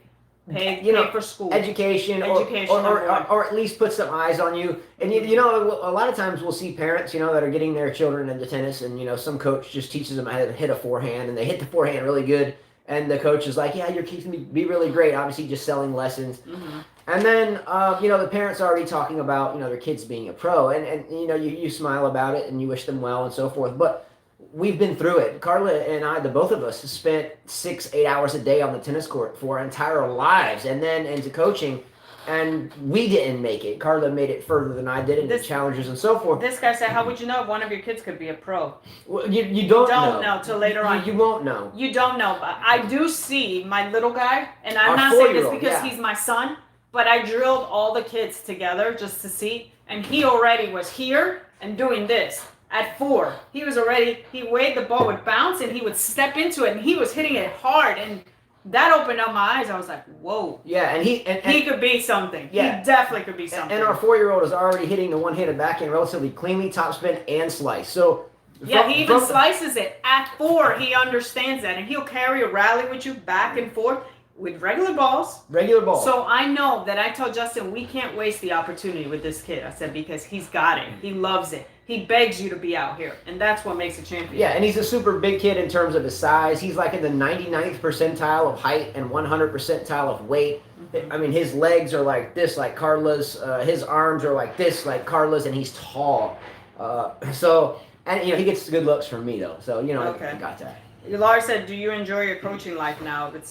pay for school. Education, or at least put some eyes on you. And a lot of times we'll see parents, that are getting their children into tennis, and some coach just teaches them how to hit a forehand, and they hit the forehand really good, and the coach is like, yeah, your kids can be really great, obviously just selling lessons. Mm-hmm. And then, the parents are already talking about, their kids being a pro, and you smile about it, and you wish them well, and so forth, but we've been through it. Carla and I, the both of us, have spent 6-8 hours a day on the tennis court for our entire lives, and then into coaching, and we didn't make it. Carla made it further than I did into challengers and so forth. This guy said, how would you know if one of your kids could be a pro? Well, you don't know till later on. You won't know. You don't know. But I do see my little guy, and I'm not saying this because he's my son, but I drilled all the kids together just to see, and he already was here and doing this. At 4, he weighed the ball would bounce, and he would step into it, and he was hitting it hard, and that opened up my eyes. I was like, whoa. Yeah, and he could be something. Yeah. He definitely could be something. And our 4-year-old is already hitting the one-handed backhand relatively cleanly, topspin, and slice. So Yeah, he even slices it. At 4, he understands that, and he'll carry a rally with you back and forth with regular balls. Regular balls. So I know that I told Justin, we can't waste the opportunity with this kid. I said, because he's got it. He loves it. He begs you to be out here, and that's what makes a champion. Yeah, and he's a super big kid in terms of his size. He's like in the 99th percentile of height and 100th percentile of weight. I mean, his legs are like this, like Carla's. His arms are like this, like Carla's, and he's tall. And he gets good looks from me though. So I got that. Lars said, "Do you enjoy your coaching life now? If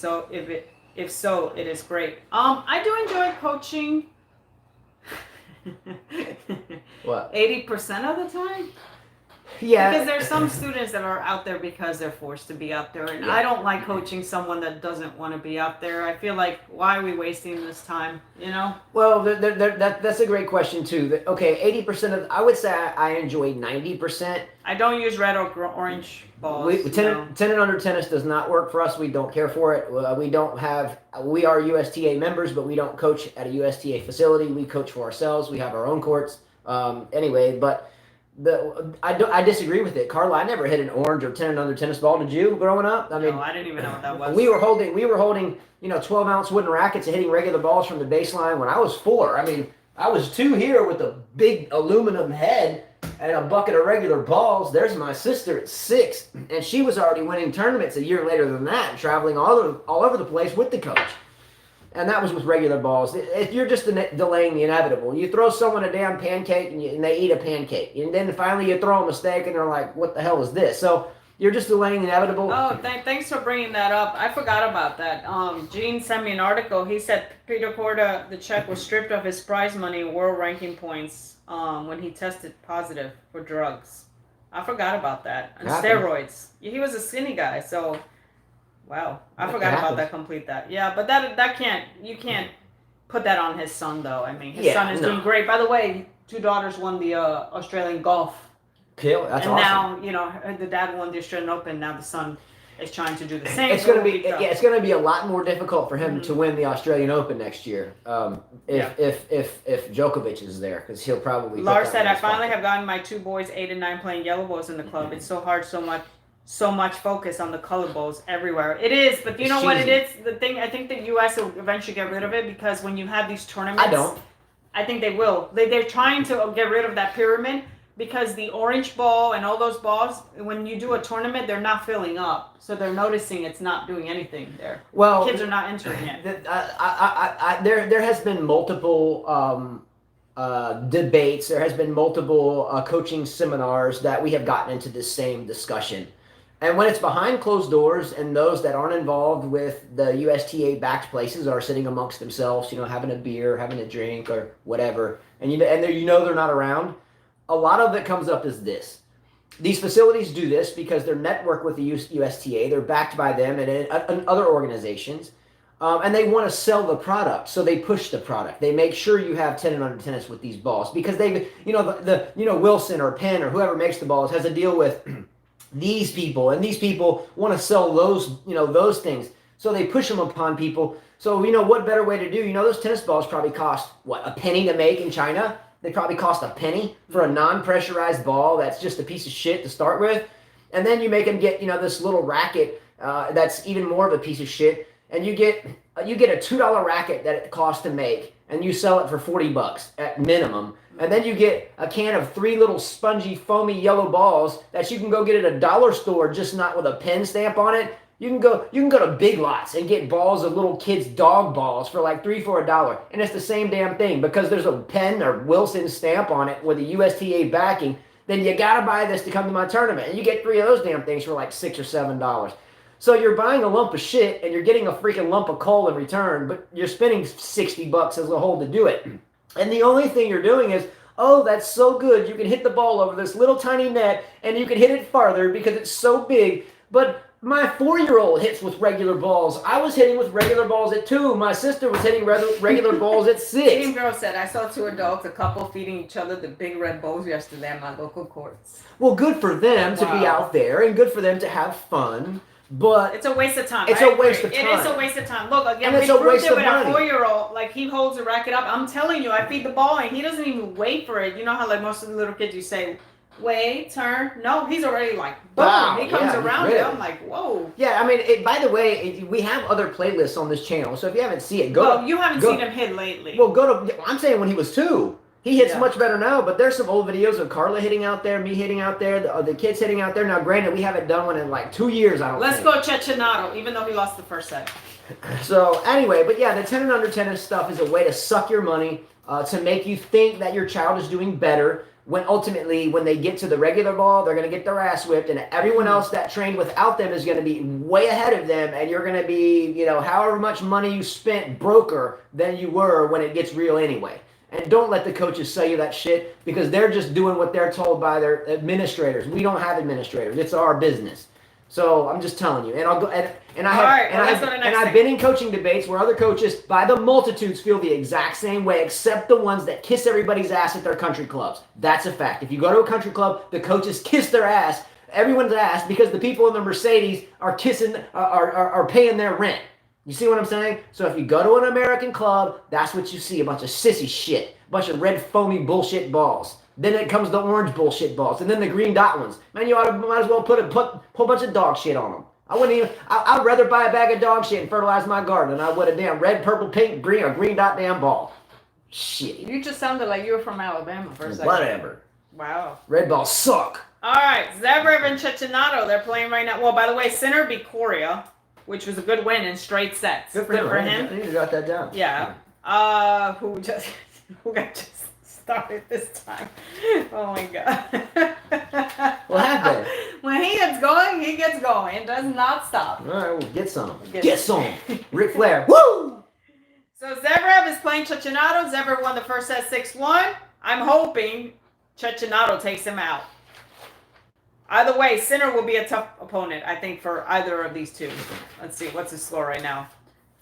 so, it is great. I do enjoy coaching. What? 80% of the time. Yeah. Because there's some students that are out there because they're forced to be out there, and I don't like coaching someone that doesn't want to be out there. I feel like, why are we wasting this time? Well, that's a great question too. Okay, 80% of, I would say I enjoy 90%. I don't use red or orange balls. 10 and under tennis does not work for us. We don't care for it. We are USTA members, but we don't coach at a USTA facility. We coach for ourselves. We have our own courts. Anyway, but I disagree with it. Carla, I never hit an orange or 10 and under tennis ball. Did you growing up? I mean, no, I didn't even know what that was. We were holding 12-ounce wooden rackets and hitting regular balls from the baseline when I was 4. I mean, I was 2 here with a big aluminum head and a bucket of regular balls. There's my sister at 6, and she was already winning tournaments a year later than that, and traveling all over the place with the coach. And that was with regular balls. You're just delaying the inevitable. You throw someone a damn pancake and they eat a pancake. And then finally you throw them a steak and they're like, what the hell is this? So you're just delaying the inevitable. Oh, thanks for bringing that up. I forgot about that. Gene sent me an article. He said Peter Korda, the Czech, was stripped of his prize money and world ranking points when he tested positive for drugs. I forgot about that. And steroids. He was a skinny guy, so... Wow, I forgot about that. Yeah, but you can't put that on his son though. I mean, his son is doing great. By the way, 2 daughters won the Australian golf. Cool, that's awesome. And now, the dad won the Australian Open. Now the son is trying to do the same. It's going to be a lot more difficult for him to win the Australian Open next year. If Djokovic is there, because he'll probably. Lars said, "I finally have gotten my 2 boys, 8 and 9, playing yellow balls in the club. It's so hard, so much focus on the color balls everywhere." It is, but you know what it is? The thing, I think the U.S. will eventually get rid of it, because when you have these tournaments... I think they will. They're trying to get rid of that pyramid, because the orange ball and all those balls, when you do a tournament, they're not filling up. So they're noticing it's not doing anything there. Well, the kids are not entering it. There has been multiple... debates. There has been multiple coaching seminars that we have gotten into this same discussion. And when it's behind closed doors and those that aren't involved with the USTA-backed places are sitting amongst themselves, having a beer, having a drink, or whatever, and they're not around, a lot of it comes up as this. These facilities do this because they're networked with the USTA, they're backed by them and other organizations, and they want to sell the product, so they push the product. They make sure you have 10 and under tennis with these balls, because Wilson or Penn or whoever makes the balls has a deal with these people, and these people want to sell those things, so they push them upon people. So what better way to do? Those tennis balls probably cost a penny to make in China. They probably cost a penny for a non-pressurized ball that's just a piece of shit to start with, and then you make them get this little racket that's even more of a piece of shit, and you get a $2 racket that it costs to make, and you sell it for $40 at minimum. And then you get a can of 3 little spongy, foamy yellow balls that you can go get at a dollar store, just not with a pen stamp on it. You can go to Big Lots and get balls of little kids' dog balls for like $3 for $1. And it's the same damn thing, because there's a Penn or Wilson stamp on it with a USTA backing. Then you got to buy this to come to my tournament. And you get 3 of those damn things for like $6 or $7. So you're buying a lump of shit and you're getting a freaking lump of coal in return, but you're spending $60 as a whole to do it. And the only thing you're doing is, oh, that's so good. You can hit the ball over this little tiny net and you can hit it farther because it's so big. But my 4-year-old hits with regular balls. I was hitting with regular balls at 2. My sister was hitting regular balls at 6. Team Girl said, I saw 2 adults, a couple feeding each other the big red balls yesterday at my local courts. Well, good for them to be out there and good for them to have fun. But it's a waste of time. It's a waste of time. It is a waste of time. Look, again, we proved it with our 4-year-old. Like, he holds the racket up. I'm telling you, I feed the ball, and he doesn't even wait for it. You know how, like, most of the little kids, you say, wait, turn. No, he's already like, boom. Wow, he comes yeah, around really. it. I'm like, whoa. Yeah, I mean, by the way, we have other playlists on this channel, so if you haven't seen it, go. Well, you haven't go, seen him hit lately. Well, go to. I'm saying when he was 2. He hits Yeah. much better now, but there's some old videos of Carla hitting out there, me hitting out there, the kids hitting out there. Now, granted, we haven't done one in like 2 years, I don't Let's think. go Cecchinato, even though he lost the first set. So, anyway, but yeah, the 10 and under tennis stuff is a way to suck your money, to make you think that your child is doing better, when ultimately, when they get to the regular ball, they're going to get their ass whipped, and everyone else that trained without them is going to be way ahead of them, and you're going to be, however much money you spent broker than you were when it gets real anyway. And don't let the coaches sell you that shit, because they're just doing what they're told by their administrators. We don't have administrators. It's our business. So I'm just telling you. And I'll go and I've been in coaching debates where other coaches by the multitudes feel the exact same way, except the ones that kiss everybody's ass at their country clubs. That's a fact. If you go to a country club, the coaches kiss their ass, everyone's ass, because the people in the Mercedes are paying their rent. You see what I'm saying? So if you go to an American club, that's what you see, a bunch of sissy shit, a bunch of red foamy bullshit balls. Then it comes the orange bullshit balls, and then the green dot ones. Man, might as well put a whole bunch of dog shit on them. I'd rather buy a bag of dog shit and fertilize my garden than I would a damn red, purple, pink, green, or green dot damn ball. Shit. You just sounded like you were from Alabama for a second. Whatever. Wow. Red balls suck. All right, Zverev and Cecchinato, they're playing right now. Well, by the way, Sinner beat Korda, which was a good win in straight sets. Good for him. I need to jot that down. Yeah. Who got just started this time? Oh my god. What happened? When he gets going, he gets going. It does not stop. All right, well, get some. Get some. Ric Flair. Woo! So Zverev is playing Cecchinato. Zverev won the first set 6-1. I'm hoping Cecchinato takes him out. Either way, Sinner will be a tough opponent, I think, for either of these two. Let's see, what's his score right now?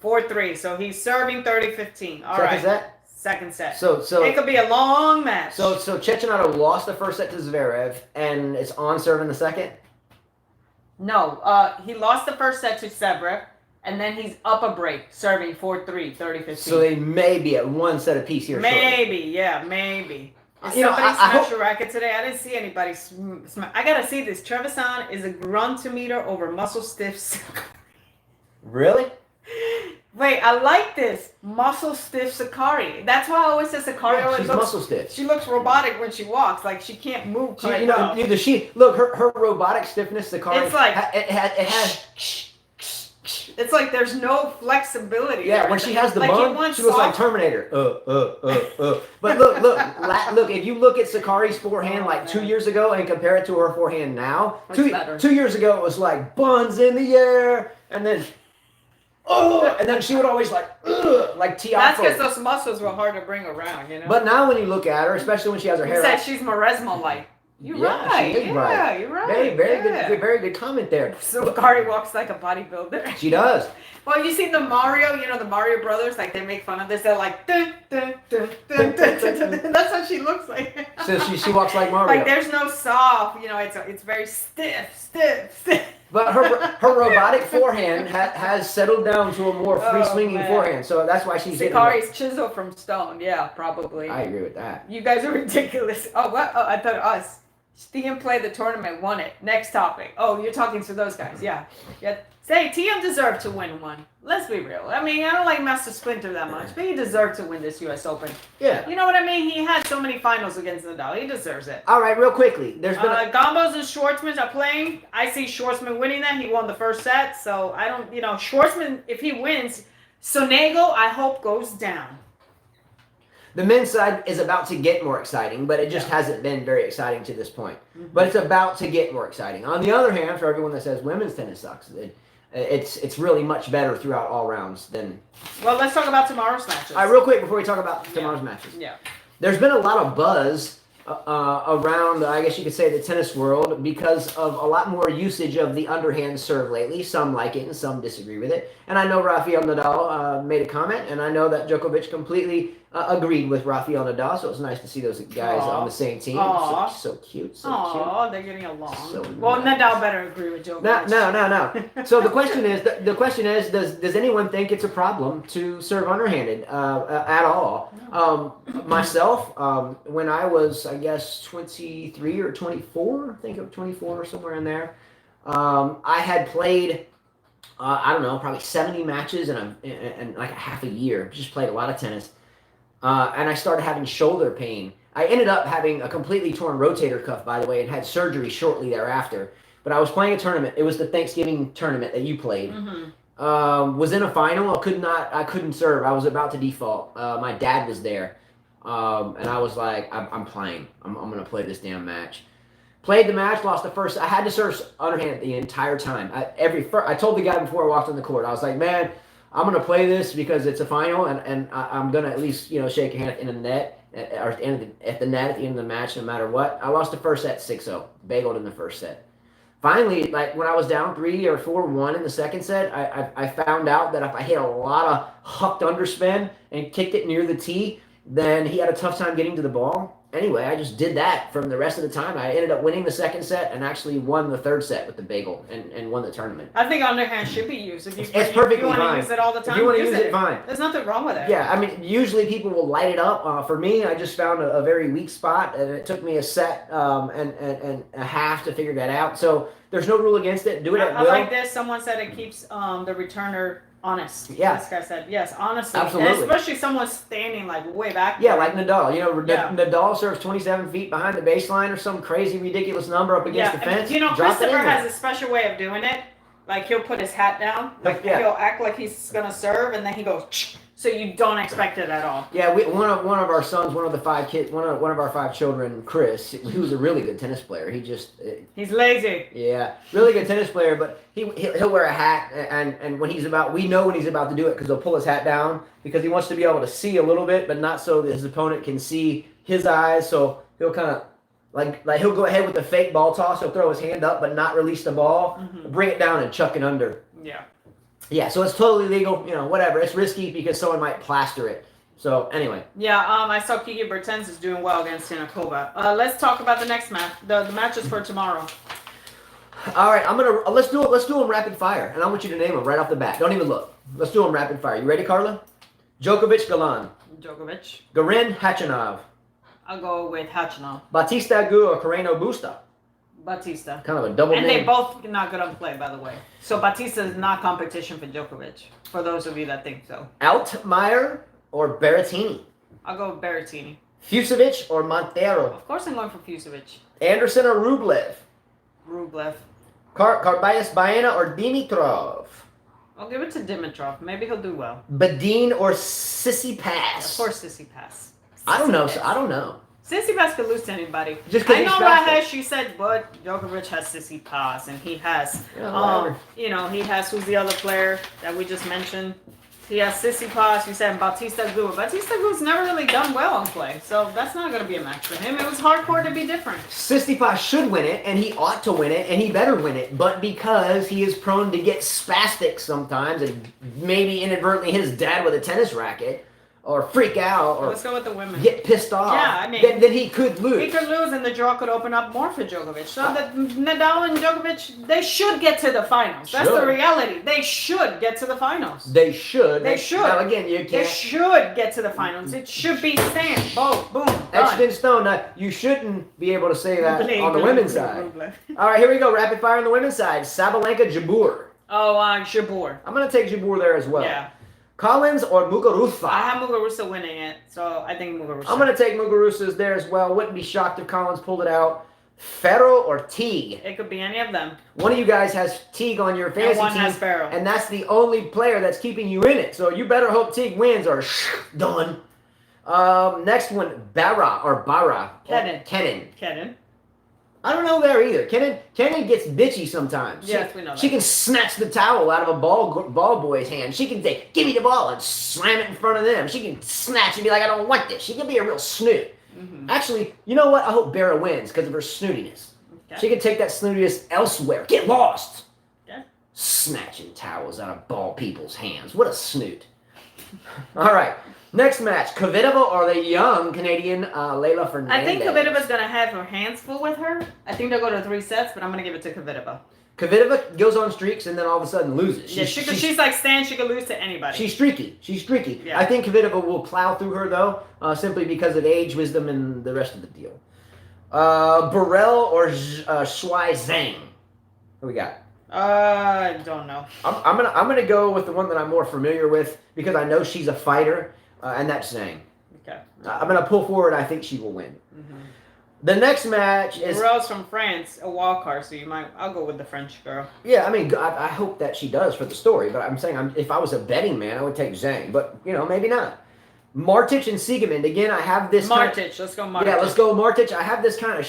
4-3. So he's serving 30-15. All right. Second set? Second set. So it could be a long match. So Cecchinato lost the first set to Zverev, and it's on serve in the second? No, he lost the first set to Zverev, and then he's up a break, serving 4-3, 30-15. So they may be at one set apiece here Maybe, shortly. Yeah, maybe. Did You know, somebody I smash hope- a racket today? I didn't see anybody smash. I gotta see this. Trevisan is a gruntometer over muscle stiff. Really? Wait, I like this. Muscle stiff Sakari. That's why I always say Sakari Yeah, always she's looks, muscle stiff. she looks robotic when she walks. Like she can't move She, quite you know, well. neither she. Look, her robotic stiffness, Sakari. It's like- it has. It's like there's no flexibility. Yeah, there. when she has the like bun, she looks like Terminator. But look. If you look at Sakari's forehand like 2 years ago and compare it to her forehand now, What's better? 2 years ago it was like buns in the air, and then she would always like Tiafo. That's because those muscles were hard to bring around, you know. But now when you look at her, especially when she has her you hair said up, she's Maresmo-like. You're Yeah, right. she is right. You're right. very good comment there. So Sakari walks like a bodybuilder. She does. Well, you see the Mario, the Mario brothers, like they make fun of this. They're like, dun, dun, dun, dun, dun, dun, dun. That's what she looks like. So she walks like Mario. Like there's no soft, it's very stiff. But her robotic forehand has settled down to a more free swinging man. forehand, so that's why she's hitting. Sakari's chiseled from stone. Yeah, probably. I agree with that. You guys are ridiculous. Oh, what? Oh, I thought us. Stiem played the tournament, won it. Next topic. Oh, you're talking to those guys. Yeah. Say, Tiem deserved to win one. Let's be real. I mean, I don't like Master Splinter that much, but he deserved to win this U.S. Open. Yeah. You know what I mean? He had so many finals against Nadal. He deserves it. All right, real quickly. There's been Gambos and Schwartzman are playing. I see Schwartzman winning that. He won the first set, so I don't, Schwartzman, if he wins, Sonego, I hope, goes down. the men's side is about to get more exciting, but it just hasn't been very exciting to this point. Mm-hmm. But it's about to get more exciting. On the other hand, for everyone that says women's tennis sucks, it's really much better throughout all rounds than. Well, let's talk about tomorrow's matches. All right, real quick before we talk about tomorrow's matches. Yeah. There's been a lot of buzz around, I guess you could say, the tennis world because of a lot more usage of the underhand serve lately. Some like it and some disagree with it. And I know Rafael Nadal made a comment, and I know that Djokovic completely agreed with Rafael Nadal, so it was nice to see those guys on the same team. So cute, so cute. They're getting along. So well, nice. Nadal better agree with Djokovic. No. So the question is, does anyone think it's a problem to serve underhanded at all? Myself, when I was, I guess, 23 or 24, I think of 24 or somewhere in there, I had played. I don't know, probably 70 matches in like a half a year. Just played a lot of tennis. And I started having shoulder pain. I ended up having a completely torn rotator cuff, by the way, and had surgery shortly thereafter. But I was playing a tournament. It was the Thanksgiving tournament that you played. Mm-hmm. Was in a final. I couldn't serve. I was about to default. My dad was there. And I was like, I'm playing. I'm going to play this damn match. Played the match, lost the first. I had to serve underhand the entire time. I told the guy before I walked on the court, I was like, man, I'm going to play this because it's a final, and I'm going to at least shake a hand in the net, or at the net at the end of the match, no matter what. I lost the first set 6-0, bageled in the first set. Finally, like when I was down 3 or 4-1 in the second set, I found out that if I hit a lot of hucked underspin and kicked it near the tee, then he had a tough time getting to the ball. Anyway, I just did that from the rest of the time. I ended up winning the second set and actually won the third set with the bagel and won the tournament. I think underhand should be used. If it's perfectly if you want to use it all the time, if you want to use it, fine. There's nothing wrong with it. Yeah, I mean, usually people will light it up. For me, I just found a very weak spot, and it took me a set and a half to figure that out. So there's no rule against it. Do it at will. I like this. Someone said it keeps the returner honest. Yeah. This guy said, yes, honestly. Absolutely. And especially someone standing like way back. Yeah, like Nadal. Nadal serves 27 feet behind the baseline or some crazy, ridiculous number up against the fence. Christopher has a special way of doing it. Like, he'll put his hat down. Like, he'll act like he's going to serve, and then he goes, Ch-! So you don't expect it at all. Yeah, one of our sons, one of the 5 kids, one of our 5 children, Chris, he was a really good tennis player. He's lazy. Yeah, really good tennis player, but he'll wear a hat, and when we know when he's about to do it because he'll pull his hat down because he wants to be able to see a little bit, but not so that his opponent can see his eyes. So he'll kind of like he'll go ahead with the fake ball toss. He'll throw his hand up, but not release the ball, bring it down and chuck it under. Yeah. Yeah, so it's totally legal, whatever. It's risky because someone might plaster it. So, anyway. Yeah, I saw Kiki Bertens is doing well against Sinakova. Let's talk about the next match. The matches for tomorrow. All right, let's do them rapid fire, and I want you to name them right off the bat. Don't even look. Let's do them rapid fire. You ready, Carla? Djokovic, Galan. Djokovic. Garin, Khachanov. I'll go with Khachanov. Bautista Agut or Carreno Busta. Batista. Kind of a double name. And they both not good on play, by the way. So Batista is not competition for Djokovic, for those of you that think so. Altmaier or Berrettini? I'll go with Berrettini. Fusovic or Montero? Of course I'm going for Fusovic. Anderson or Rublev? Rublev. Carbayas Baena or Dimitrov? I'll give it to Dimitrov. Maybe he'll do well. Badin or Tsitsipas? Of course Tsitsipas. I don't know. Tsitsipas could lose to anybody. I know Rahesh, she said, but Djokovic has Tsitsipas, and he has, he has, who's the other player that we just mentioned? He has Tsitsipas, you said, Bautista Agut. Bautista Agut's never really done well on play, so that's not going to be a match for him. It was hardcore to be different. Tsitsipas should win it, and he ought to win it, and he better win it, but because he is prone to get spastic sometimes, and maybe inadvertently hit his dad with a tennis racket, or freak out, or let's go with the women. Get pissed off. Yeah, I mean, then he could lose. He could lose, and the draw could open up more for Djokovic. So Nadal and Djokovic, they should get to the finals. That's the reality. They should get to the finals. They should. They should. Now again, you can't. They should get to the finals. It should be stamped. Boom, etched in stone. Now, you shouldn't be able to say that on the women's side. All right, here we go. Rapid fire on the women's side. Sabalenka, Jabeur. Oh, Jabeur. I'm going to take Jabeur there as well. Yeah. Collins or Muguruza? I have Muguruza winning it, so I think Muguruza. I'm going to take Muguruza's there as well. Wouldn't be shocked if Collins pulled it out. Ferro or Teague? It could be any of them. One of you guys has Teague on your fantasy team. And one has Ferro. And that's the only player that's keeping you in it. So you better hope Teague wins or done. Next one, Barra or Barra. Kenin. I don't know there either. Kenin gets bitchy sometimes. Yes, we know that. She can snatch the towel out of a ball boy's hand. She can say, give me the ball, and slam it in front of them. She can snatch and be like, I don't want this. She can be a real snoot. Mm-hmm. Actually, you know what? I hope Barra wins because of her snootiness. Okay. She can take that snootiness elsewhere. Get lost. Okay. Snatching towels out of ball people's hands. What a snoot. All right. Next match, Kvitova or the young Canadian Leylah Fernandez. I think Kvitova's going to have her hands full with her. I think they'll go to 3 sets, but I'm going to give it to Kvitova. Kvitova goes on streaks and then all of a sudden loses. She's like Stan. She could lose to anybody. She's streaky. Yeah. I think Kvitova will plow through her, though, simply because of age, wisdom, and the rest of the deal. Burrell or Shuai Zhang? What we got? I don't know. I'm gonna go with the one that I'm more familiar with because I know she's a fighter, and that's Zhang. Okay. I'm gonna pull forward. I think she will win. Mm-hmm. The next match is Burrell's from France, a wild card, so I'll go with the French girl. Yeah, I mean, I hope that she does for the story, but I'm saying if I was a betting man, I would take Zhang, but maybe not. Martic and Siegemund. Again, I have this. Let's go Martic. Yeah, let's go Martic. I have this kind of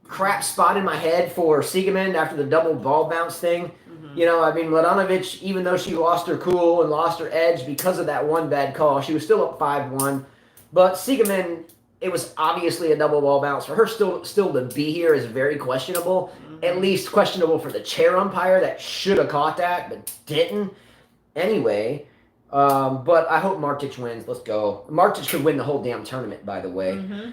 crap spot in my head for Siegemund after the double ball bounce thing. Mm-hmm. I mean, Mladenovic, even though she lost her cool and lost her edge because of that one bad call, she was still up 5-1. But Siegemund, it was obviously a double ball bounce. For her still to be here is very questionable. Mm-hmm. At least questionable for the chair umpire that should have caught that but didn't. Anyway, but I hope Martic wins. Let's go. Martic could win the whole damn tournament, by the way. Mm-hmm.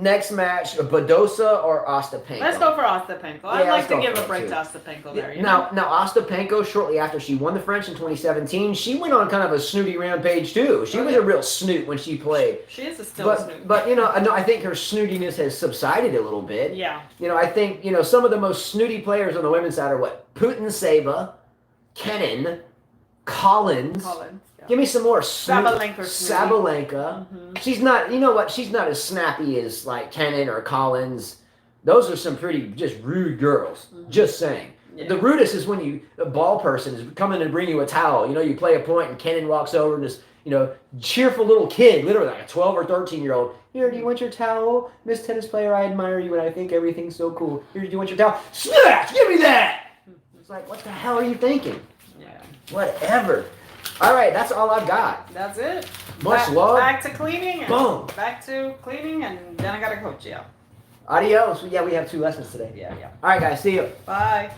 Next match, Badosa or Ostapenko? Let's go for Ostapenko. I'd like to give a break to Ostapenko there. Now, Ostapenko, shortly after she won the French in 2017, she went on kind of a snooty rampage too. She was a real snoot when she played. She is still a snoot. But I think her snootiness has subsided a little bit. Yeah. I think some of the most snooty players on the women's side are what? Putin Seba, Kenin, Collins. Yeah. Give me some more Sabalenka. Mm-hmm. She's not, she's not as snappy as like Kenin or Collins. Those are some pretty just rude girls. Mm-hmm. Just saying. Yeah. The rudest is when a ball person is coming and bring you a towel. You play a point and Kenin walks over and this, cheerful little kid, literally like a 12 or 13-year-old. Here, do you want your towel? Miss Tennis Player, I admire you and I think everything's so cool. Here, do you want your towel? Snatch! Give me that! It's like, what the hell are you thinking? Yeah. Whatever. All right, that's all I've got. That's it. Much love. Back to cleaning. Boom. Back to cleaning, and then I got to coach you. Adios. Yeah, we have 2 lessons today. Yeah. All right, guys. See you. Bye.